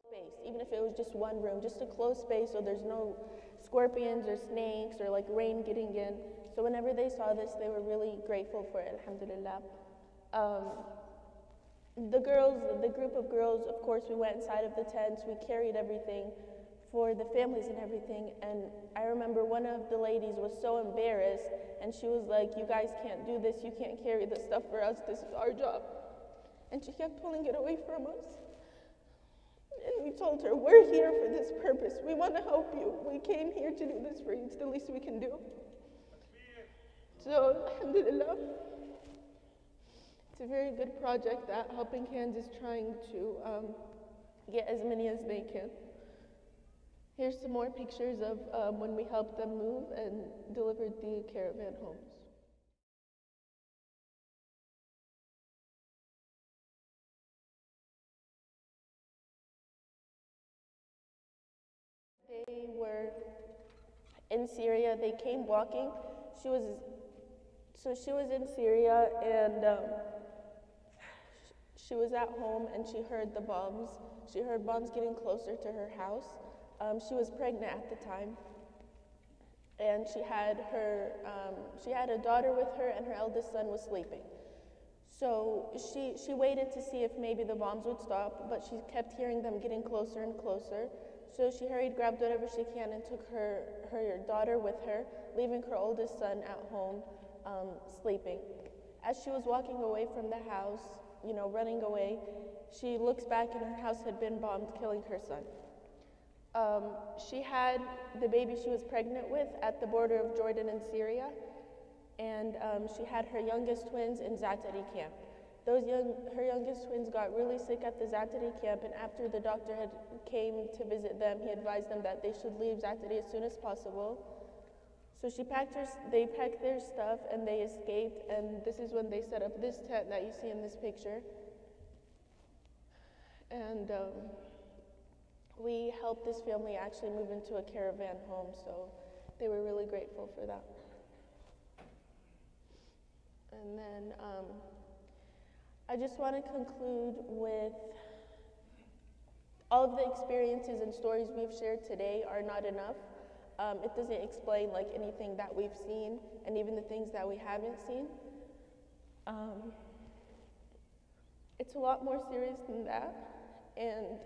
Space, even if it was just one room, just a closed space so there's no scorpions or snakes or like rain getting in. So whenever they saw this, they were really grateful for it, alhamdulillah. The group of girls, of course, we went inside of the tents, we carried everything for the families and everything, and I remember one of the ladies was so embarrassed, and she was like, "You guys can't do this, you can't carry this stuff for us, this is our job." And she kept pulling it away from us. And we told her, "We're here for this purpose. We want to help you. We came here to do this for you. It's the least we can do." So, alhamdulillah, it's a very good project that Helping Hands is trying to get as many as they can. Here's some more pictures of when we helped them move and delivered the caravan homes. They were in Syria. They came walking. She was in Syria, and she was at home, and she heard the bombs. She heard bombs getting closer to her house. She was pregnant at the time, and she had a daughter with her, and her eldest son was sleeping. So she waited to see if maybe the bombs would stop, but she kept hearing them getting closer and closer. So she hurried, grabbed whatever she can, and took her daughter with her, leaving her oldest son at home sleeping. As she was walking away from the house, running away, she looks back and her house had been bombed, killing her son. She had the baby she was pregnant with at the border of Jordan and Syria, and she had her youngest twins in Zaatari camp. Her youngest twins got really sick at the Zaatari camp, and after the doctor came to visit them, he advised them that they should leave Zaatari as soon as possible. So they packed their stuff and they escaped, and this is when they set up this tent that you see in this picture. And we helped this family actually move into a caravan home, so they were really grateful for that. And then I just want to conclude with all of the experiences and stories we've shared today are not enough. It doesn't explain like anything that we've seen and even the things that we haven't seen. It's a lot more serious than that, and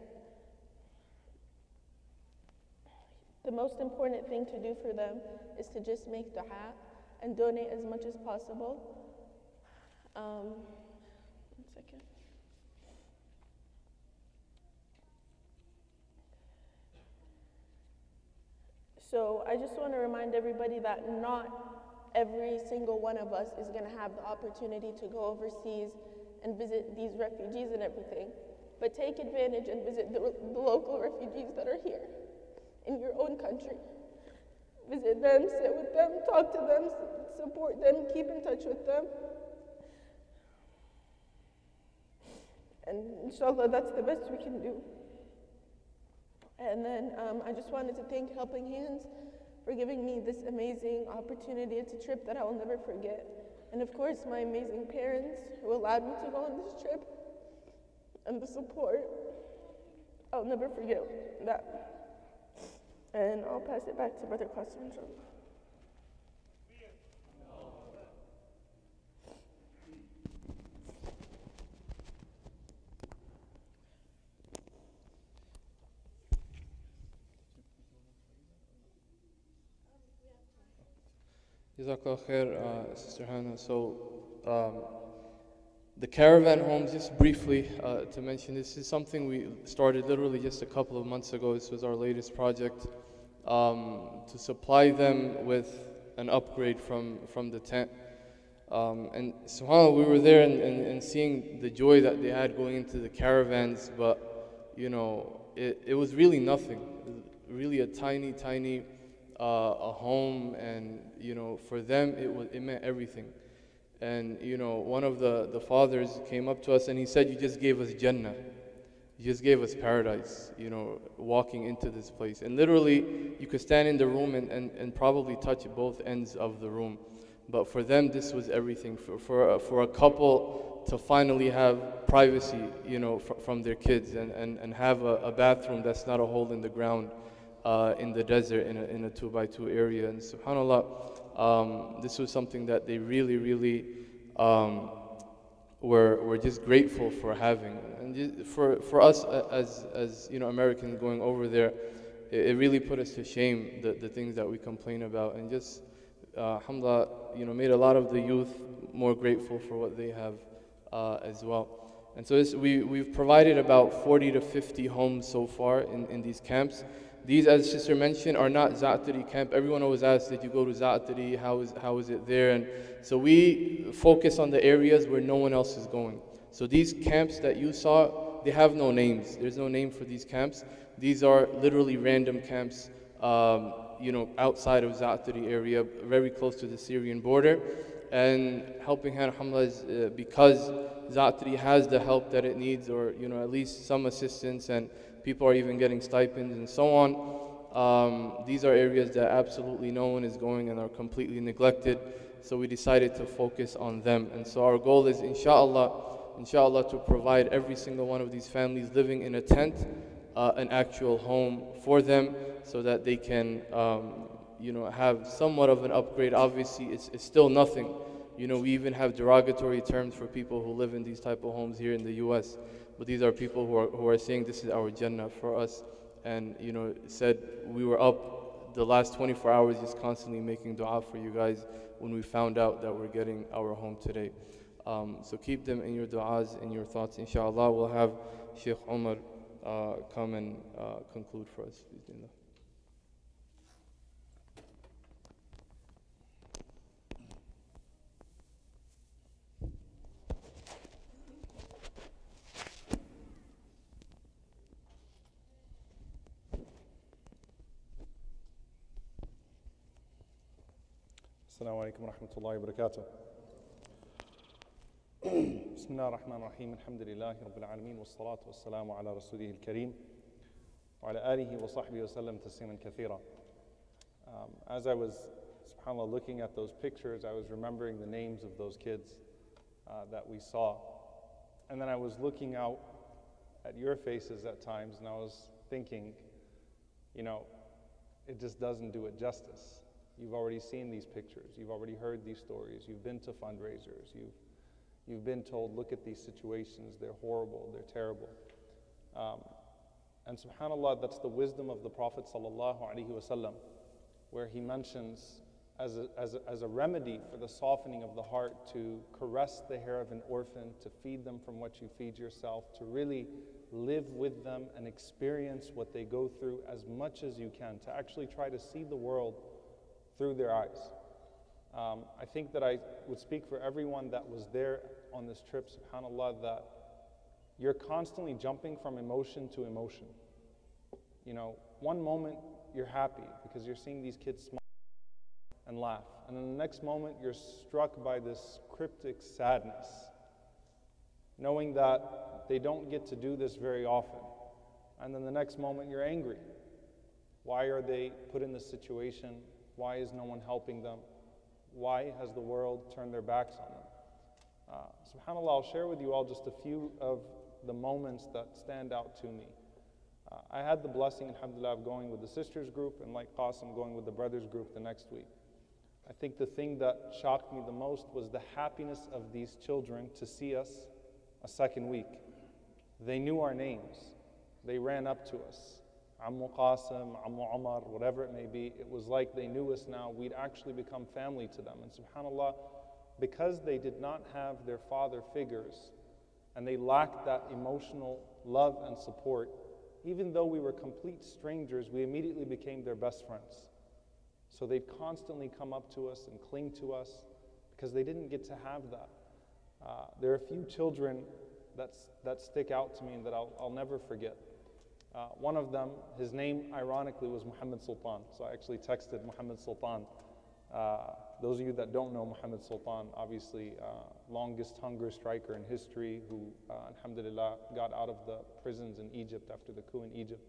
the most important thing to do for them is to just make dua and donate as much as possible. 1 second. So I just want to remind everybody that not every single one of us is going to have the opportunity to go overseas and visit these refugees and everything. But take advantage and visit the local refugees that are here in your own country. Visit them, sit with them, talk to them, support them, keep in touch with them. And inshallah, that's the best we can do. And then I just wanted to thank Helping Hands for giving me this amazing opportunity. It's a trip that I will never forget. And of course, my amazing parents who allowed me to go on this trip and the support. I'll never forget that. And I'll pass it back to Brother Qasem, inshallah. Jazakallah khair, Sister Hannah. So, the caravan homes, just briefly to mention, this is something we started literally just a couple of months ago. This was our latest project, to supply them with an upgrade from the tent. And subhanAllah, we were there and seeing the joy that they had going into the caravans, but you know, it was really nothing. Really a tiny a home, and you know, for them it meant everything. And you know, one of the fathers came up to us and he said, "You just gave us Jannah, you just gave us paradise, you know, walking into this place." And literally, you could stand in the room and probably touch both ends of the room. But for them, this was everything. For a couple to finally have privacy, you know, from their kids, and have a bathroom that's not a hole in the ground, in the desert, in a 2x2 area. And subhanAllah, this was something that they really were just grateful for having. And for us as you know, Americans going over there, it really put us to shame, the things that we complain about, and just alhamdulillah, you know, made a lot of the youth more grateful for what they have as well. And so we've provided about 40 to 50 homes so far in these camps. These, as Sister mentioned, are not Za'atari camp. Everyone always asks, did you go to Za'atari? How is it there? And so we focus on the areas where no one else is going. So these camps that you saw, they have no names. There's no name for these camps. These are literally random camps, you know, outside of Za'atari area, very close to the Syrian border. And Helping Hand, alhamdulillah, is because Za'atari has the help that it needs, or you know, at least some assistance, and people are even getting stipends and so on. These are areas that absolutely no one is going and are completely neglected. So we decided to focus on them. And so our goal is, inshallah, to provide every single one of these families living in a tent, an actual home for them, so that they can, you know, have somewhat of an upgrade. Obviously, it's still nothing. You know, we even have derogatory terms for people who live in these type of homes here in the U.S. But these are people who are saying this is our Jannah for us. And you know, said we were up the last 24 hours just constantly making dua for you guys when we found out that we're getting our home today. So keep them in your du'as, in your thoughts, inshallah. We'll have Sheikh Umar come and conclude for us. Bismillah. السلام عليكم ورحمة الله وبركاته. بسم الله الرحمن الرحيم. الحمد لله رب العالمين والصلاة والسلام على رسوله الكريم وعلى آله وصحبه وسلم تسليما كثيرا. As I was, subhanAllah, looking at those pictures, I was remembering the names of those kids that we saw. And then I was looking out at your faces at times, and I was thinking, you know, it just doesn't do it justice. You've already seen these pictures. You've already heard these stories. You've been to fundraisers. You've been told, look at these situations. They're horrible. They're terrible. And subhanAllah, that's the wisdom of the Prophet ﷺ, where he mentions as a remedy for the softening of the heart to caress the hair of an orphan, to feed them from what you feed yourself, to really live with them and experience what they go through as much as you can, to actually try to see the world through their eyes. I think that I would speak for everyone that was there on this trip, subhanAllah, that you're constantly jumping from emotion to emotion. You know, one moment you're happy because you're seeing these kids smile and laugh, and in the next moment you're struck by this cryptic sadness, knowing that they don't get to do this very often. And then the next moment you're angry. Why are they put in this situation? Why is no one helping them? Why has the world turned their backs on them? SubhanAllah, I'll share with you all just a few of the moments that stand out to me. I had the blessing, alhamdulillah, of going with the sisters group, and like Qasim, going with the brothers group the next week. I think the thing that shocked me the most was the happiness of these children to see us a second week. They knew our names. They ran up to us. Ammu Qasim, Ammu Umar, whatever it may be. It was like they knew us now. We'd actually become family to them. And subhanAllah, because they did not have their father figures and they lacked that emotional love and support, even though we were complete strangers, we immediately became their best friends. So they'd constantly come up to us and cling to us because they didn't get to have that. There are a few children that stick out to me and that I'll never forget. One of them, his name ironically was Muhammad Sultan. So I actually texted Muhammad Sultan. Those of you that don't know Muhammad Sultan, obviously longest hunger striker in history, who alhamdulillah got out of the prisons in Egypt after the coup in Egypt.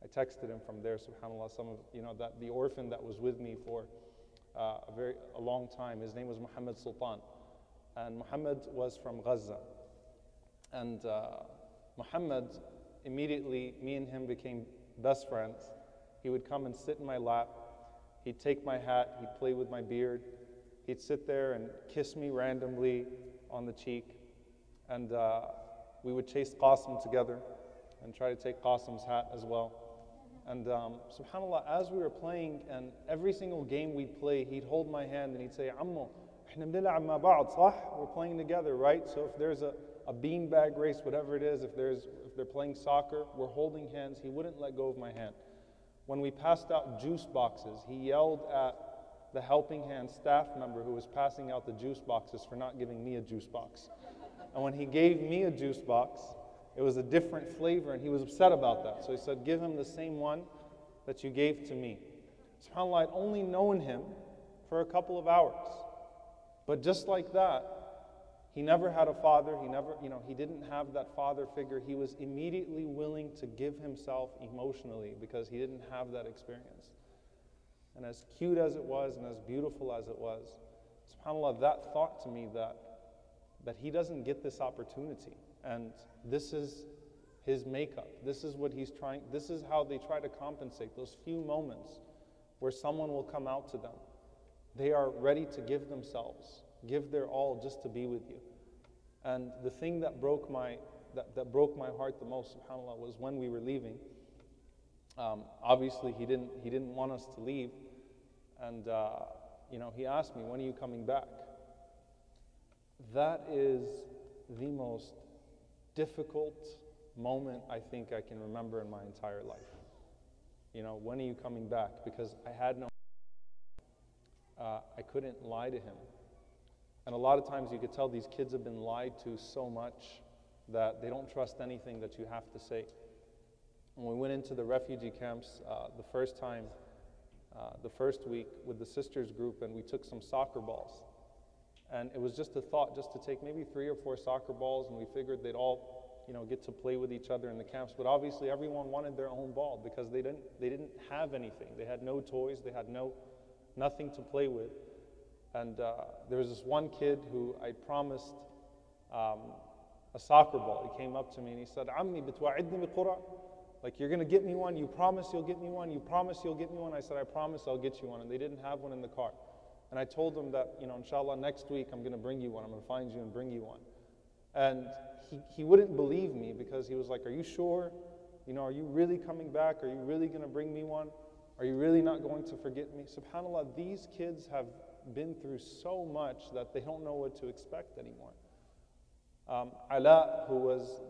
I texted him from there, subhanAllah, that the orphan that was with me for a long time, his name was Muhammad Sultan. And Muhammad was from Gaza. And Muhammad, immediately, me and him became best friends. He would come and sit in my lap. He'd take my hat, he'd play with my beard. He'd sit there and kiss me randomly on the cheek. And we would chase Qasim together and try to take Qasim's hat as well. And subhanAllah, as we were playing, and every single game we'd play, he'd hold my hand and he'd say, Ammo, we're playing together, right? So if there's a beanbag race, whatever it is, if they're playing soccer, we're holding hands. He wouldn't let go of my hand. When we passed out juice boxes, he yelled at the helping hand staff member who was passing out the juice boxes for not giving me a juice box. And when he gave me a juice box, it was a different flavor, and he was upset about that. So he said, give him the same one that you gave to me. SubhanAllah, I'd only known him for a couple of hours. But just like that, he never had a father. He didn't have that father figure. He was immediately willing to give himself emotionally because he didn't have that experience. And as cute as it was and as beautiful as it was, subhanAllah, that thought to me that he doesn't get this opportunity. And this is his makeup. This is what he's trying, this is how they try to compensate those few moments where someone will come out to them. They are ready to give themselves, give their all just to be with you. And the thing that broke my heart the most, subhanAllah, was when we were leaving. Obviously, he didn't want us to leave, and he asked me, "When are you coming back?" That is the most difficult moment I think I can remember in my entire life. When are you coming back? Because I had no. I couldn't lie to him. And a lot of times you could tell these kids have been lied to so much that they don't trust anything that you have to say. When we went into the refugee camps the first time, the first week with the sisters group, and we took some soccer balls. And it was just a thought just to take maybe 3 or 4 soccer balls, and we figured they'd all get to play with each other in the camps. But obviously everyone wanted their own ball because they didn't have anything. They had no toys, they had nothing to play with. And there was this one kid who I promised a soccer ball. He came up to me and he said, Ammi, bitwa'idni bi qura? Like, you're going to get me one, you promise you'll get me one, you promise you'll get me one. I said, I promise I'll get you one. And they didn't have one in the car. And I told them that, inshallah, next week I'm going to bring you one. I'm going to find you and bring you one. And he wouldn't believe me because he was like, are you sure? Are you really coming back? Are you really going to bring me one? Are you really not going to forget me? SubhanAllah, these kids have been through so much that they don't know what to expect anymore. Ala, who was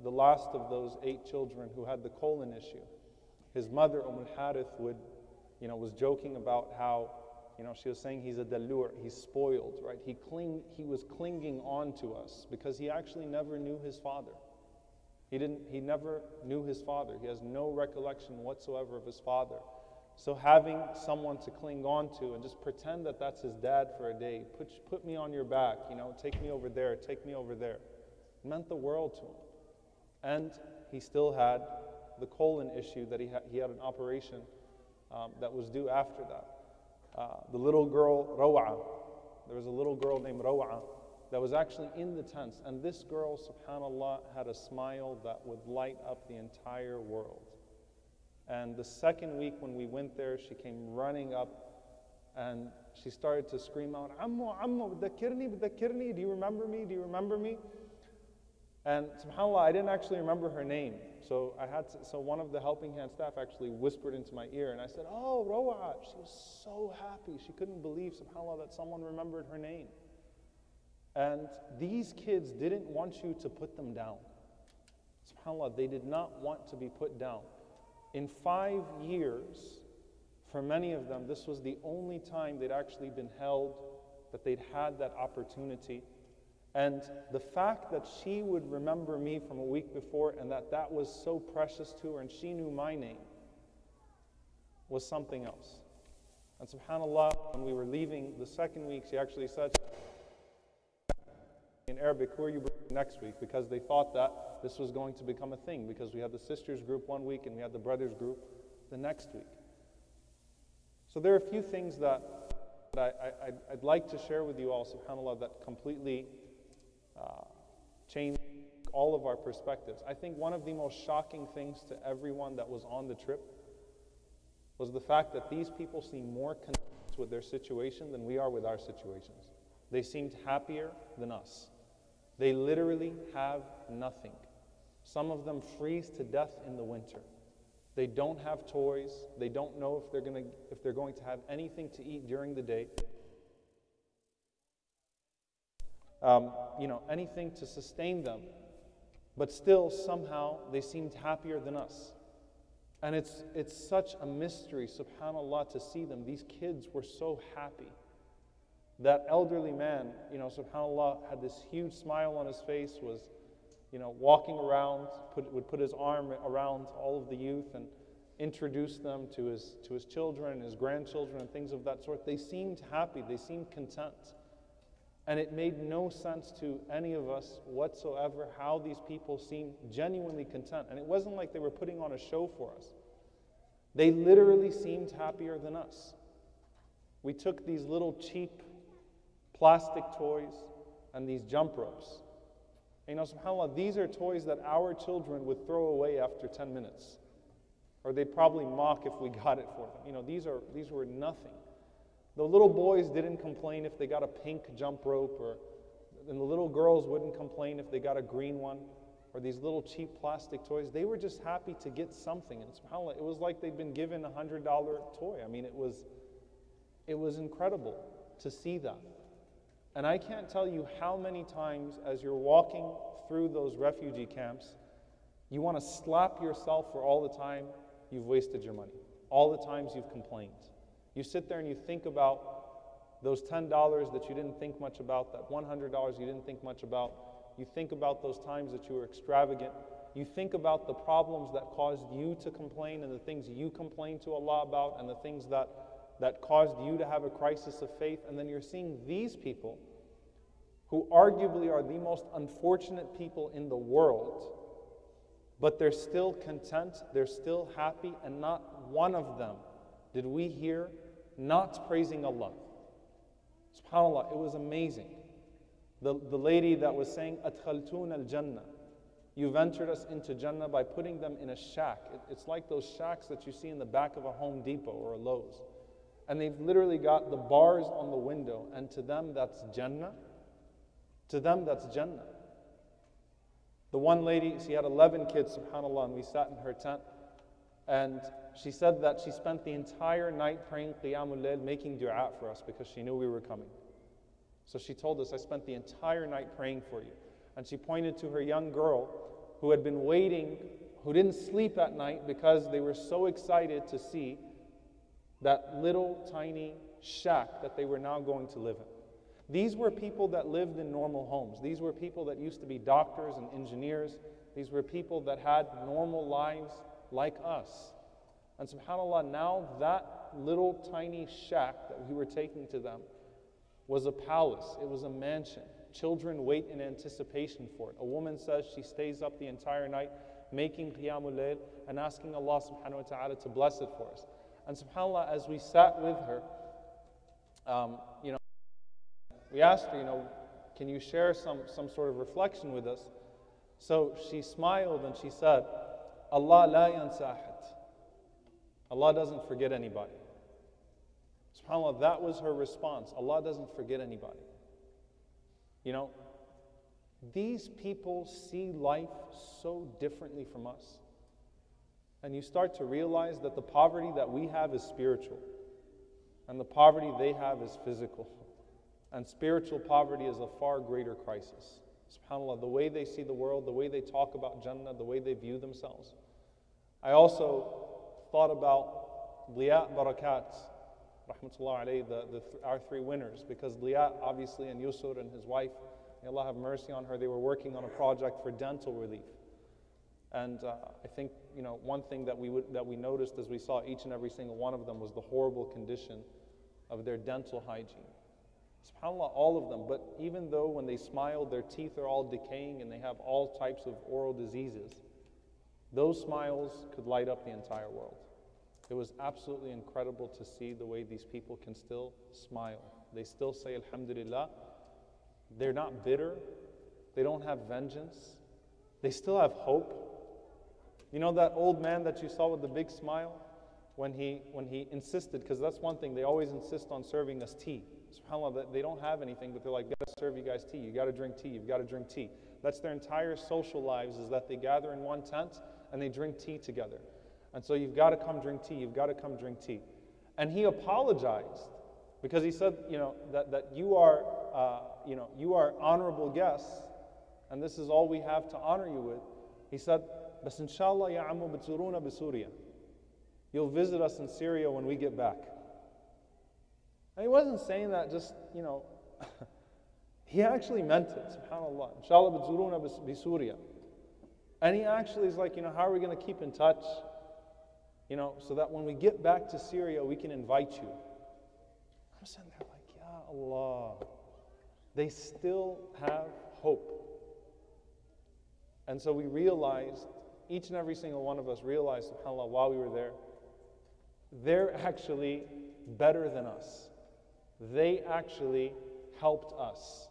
the last of those 8 children who had the colon issue, his mother, Al-Harith, was joking about how, she was saying he's a dallur, he's spoiled, right? He was clinging on to us because he actually never knew his father. He never knew his father. He has no recollection whatsoever of his father. So having someone to cling on to and just pretend that that's his dad for a day, put me on your back, take me over there, take me over there, it meant the world to him. And he still had the colon issue that he had an operation that was due after that. The little girl, Raw'a, there was a little girl named Raw'a that was actually in the tents. And this girl, subhanAllah, had a smile that would light up the entire world. And the second week when we went there, she came running up and she started to scream out, Ammu, Ammu, badakkirni, do you remember me? Do you remember me? And subhanAllah, I didn't actually remember her name. So one of the helping hand staff actually whispered into my ear and I said, oh, Raw'a. She was so happy. She couldn't believe, subhanAllah, that someone remembered her name. And these kids didn't want you to put them down. SubhanAllah, they did not want to be put down. In 5 years, for many of them, this was the only time they'd actually been held, that they'd had that opportunity. And the fact that she would remember me from a week before and that was so precious to her and she knew my name was something else. And subhanAllah, when we were leaving the second week, she actually said in Arabic, who are you bringing next week? Because they thought that this was going to become a thing because we had the sisters group one week and we had the brothers group the next week. So there are a few things that I'd like to share with you all, subhanAllah, that completely changed all of our perspectives. I think one of the most shocking things to everyone that was on the trip was the fact that these people seem more content with their situation than we are with our situations. They seemed happier than us. They literally have nothing. Some of them freeze to death in the winter. They don't have toys. They don't know if they're going to have anything to eat during the day. Anything to sustain them. But still, somehow, they seemed happier than us. And it's such a mystery, subhanAllah, to see them. These kids were so happy. That elderly man, subhanAllah, had this huge smile on his face, was, walking around, would put his arm around all of the youth and introduce them to his children, his grandchildren, and things of that sort. They seemed happy, they seemed content. And it made no sense to any of us whatsoever how these people seemed genuinely content. And it wasn't like they were putting on a show for us. They literally seemed happier than us. We took these little cheap plastic toys and these jump ropes. And subhanAllah, these are toys that our children would throw away after 10 minutes. Or they'd probably mock if we got it for them. These were nothing. The little boys didn't complain if they got a pink jump rope, and the little girls wouldn't complain if they got a green one, or these little cheap plastic toys. They were just happy to get something. And subhanAllah, it was like they'd been given a $100 toy. I mean, it was incredible to see that. And I can't tell you how many times as you're walking through those refugee camps, you want to slap yourself for all the time you've wasted your money, all the times you've complained. You sit there and you think about those $10 that you didn't think much about, that $100 you didn't think much about. You think about those times that you were extravagant. You think about the problems that caused you to complain and the things you complained to Allah about and the things that caused you to have a crisis of faith. And then you're seeing these people who arguably are the most unfortunate people in the world, but they're still content, they're still happy, and not one of them did we hear not praising Allah. SubhanAllah, it was amazing. The lady that was saying, Adkhaltuna al-Jannah, you've entered us into Jannah by putting them in a shack. It's like those shacks that you see in the back of a Home Depot or a Lowe's. And they've literally got the bars on the window, and to them that's Jannah. To them that's Jannah. The one lady, she had 11 kids, subhanAllah, and we sat in her tent, and she said that she spent the entire night praying Qiyamul Layl, making dua for us because she knew we were coming. So she told us, I spent the entire night praying for you. And she pointed to her young girl who had been waiting, who didn't sleep at night because they were so excited to see that little tiny shack that they were now going to live in. These were people that lived in normal homes. These were people that used to be doctors and engineers. These were people that had normal lives like us. And subhanAllah, now that little tiny shack that we were taking to them was a palace. It was a mansion. Children wait in anticipation for it. A woman says she stays up the entire night making Qiyamul Layl and asking Allah subhanahu wa ta'ala to bless it for us. And subhanAllah, as we sat with her, we asked her, can you share some sort of reflection with us? So she smiled and she said, Allah la yansa ahad. Allah doesn't forget anybody. SubhanAllah, that was her response. Allah doesn't forget anybody. These people see life so differently from us. And you start to realize that the poverty that we have is spiritual, and the poverty they have is physical. And spiritual poverty is a far greater crisis. SubhanAllah, the way they see the world, the way they talk about Jannah, the way they view themselves. I also thought about Liya Barakat, rahmatullah alayhi, our three winners, because Liya, obviously, and Yusur and his wife, may Allah have mercy on her, they were working on a project for dental relief. And I think, one thing that we noticed as we saw each and every single one of them was the horrible condition of their dental hygiene. SubhanAllah, all of them. But even though when they smiled, their teeth are all decaying and they have all types of oral diseases, those smiles could light up the entire world. It was absolutely incredible to see the way these people can still smile. They still say Alhamdulillah. They're not bitter. They don't have vengeance. They still have hope. You know that old man that you saw with the big smile? When he insisted, because that's one thing, they always insist on serving us tea. SubhanAllah, they don't have anything, but they're like, gotta serve you guys tea. You gotta drink tea. You've gotta drink tea. That's their entire social lives, is that they gather in one tent and they drink tea together. And so you've got to come drink tea. You've got to come drink tea. And he apologized because he said, that you are, you are honorable guests, and this is all we have to honor you with. He said, "Bas inshallah ya ammu btsuruna bi-Surya." You'll visit us in Syria when we get back. And he wasn't saying that just, he actually meant it, subhanAllah. Inshallah btsuruna bi-Surya. And he actually is like, how are we going to keep in touch? So that when we get back to Syria, we can invite you. I'm sitting there like, Ya Allah. They still have hope. And so we realized, each and every single one of us realized, subhanAllah, while we were there, they're actually better than us. They actually helped us.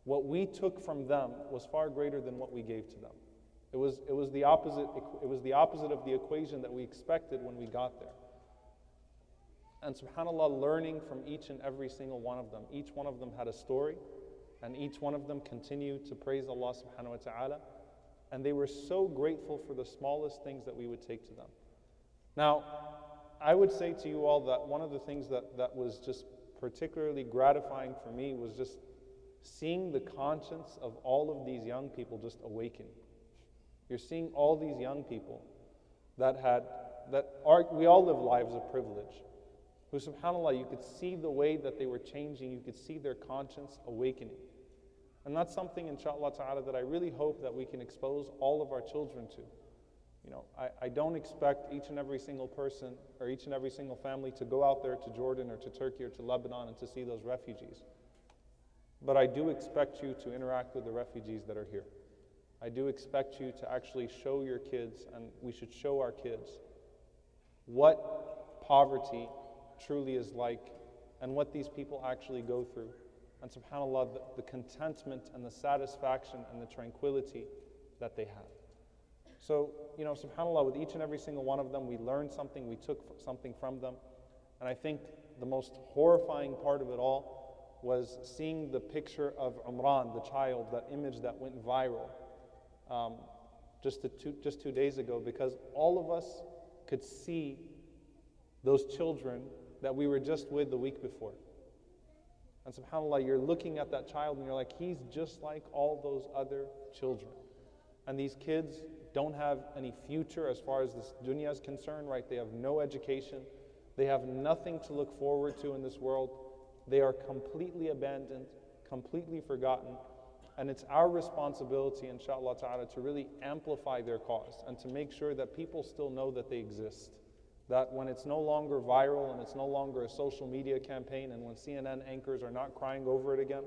What we took from them was far greater than what we gave to them. It was the opposite of the equation that we expected when we got there. And subhanAllah, learning from each and every single one of them. Each one of them had a story, and each one of them continued to praise Allah subhanahu wa ta'ala. And they were so grateful for the smallest things that we would take to them. Now, I would say to you all that one of the things that was just particularly gratifying for me was just seeing the conscience of all of these young people just awaken. You're seeing all these young people we all live lives of privilege, who subhanAllah, you could see the way that they were changing, you could see their conscience awakening. And that's something, inshaAllah ta'ala, that I really hope that we can expose all of our children to. I don't expect each and every single person or each and every single family to go out there to Jordan or to Turkey or to Lebanon and to see those refugees. but I do expect you to interact with the refugees that are here. I do expect you to actually show your kids, and we should show our kids, what poverty truly is like and what these people actually go through. And subhanAllah, the contentment and the satisfaction and the tranquility that they have. So, subhanAllah, with each and every single one of them, we learned something, we took something from them. And I think the most horrifying part of it all was seeing the picture of Umran, the child, that image that went viral just 2 days ago, because all of us could see those children that we were just with the week before. And subhanAllah, you're looking at that child and you're like, he's just like all those other children. And these kids don't have any future as far as this dunya is concerned, right? They have no education. They have nothing to look forward to in this world. They are completely abandoned, completely forgotten. And it's our responsibility, inshallah ta'ala, to really amplify their cause and to make sure that people still know that they exist. That when it's no longer viral and it's no longer a social media campaign, and when CNN anchors are not crying over it again,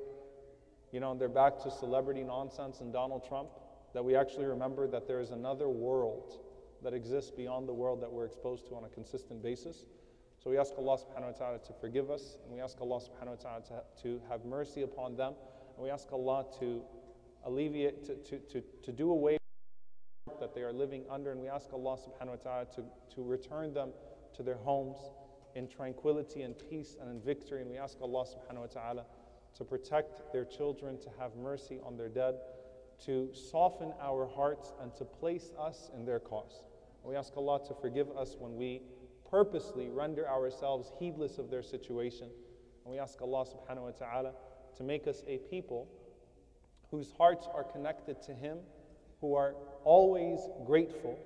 and they're back to celebrity nonsense and Donald Trump, that we actually remember that there is another world that exists beyond the world that we're exposed to on a consistent basis. So we ask Allah subhanahu wa ta'ala to forgive us, and we ask Allah subhanahu wa ta'ala to have mercy upon them, and we ask Allah to alleviate, to do away with that they are living under, and we ask Allah subhanahu wa ta'ala to return them to their homes in tranquility and peace and in victory, and we ask Allah subhanahu wa ta'ala to protect their children, to have mercy on their dead, to soften our hearts and to place us in their cause. We ask Allah to forgive us when we purposely render ourselves heedless of their situation. And we ask Allah subhanahu wa ta'ala to make us a people whose hearts are connected to Him, who are always grateful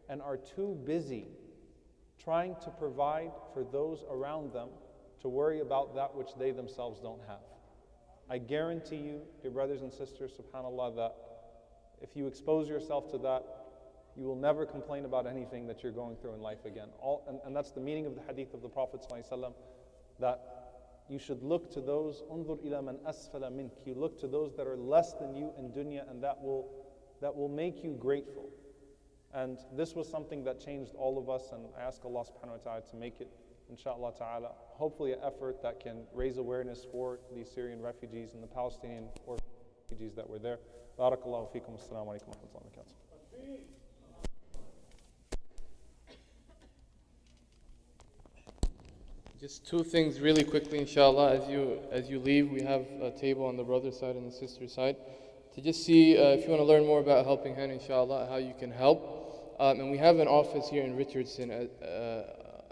and are too busy trying to provide for those around them to worry about that which they themselves don't have. I guarantee you, dear brothers and sisters, subhanAllah, that if you expose yourself to that, you will never complain about anything that you're going through in life again. And that's the meaning of the hadith of the Prophet ﷺ, that you should look to those, unzur ila man asfala mink, you look to those that are less than you in dunya, and that will make you grateful. And this was something that changed all of us, and I ask Allah subhanahu wa ta'ala to make it, inshallah ta'ala, hopefully an effort that can raise awareness for these Syrian refugees and the Palestinian refugees that were there. Barakallahu feekum. Assalamu alaikum wa rahmatullahi wa barakatuh. Just two things really quickly, inshallah. As you leave, we have a table on the brother's side and the sister's side to just see if you want to learn more about Helping Hand, inshallah, how you can help. And we have an office here in Richardson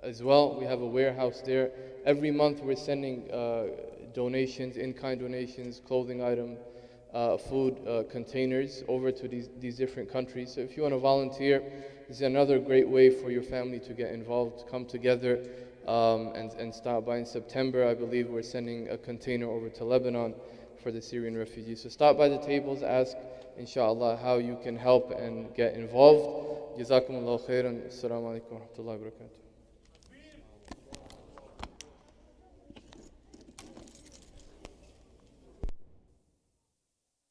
as well. We have a warehouse there. Every month we're sending donations, in-kind donations, clothing items, food containers over to these different countries. So if you want to volunteer, this is another great way for your family to get involved, come together and stop by. In September, I believe we're sending a container over to Lebanon for the Syrian refugees. So stop by the tables, ask inshallah how you can help and get involved. Jazakumullahu khairan. Assalamu alaikum wa rahmatullahi wa barakatuh.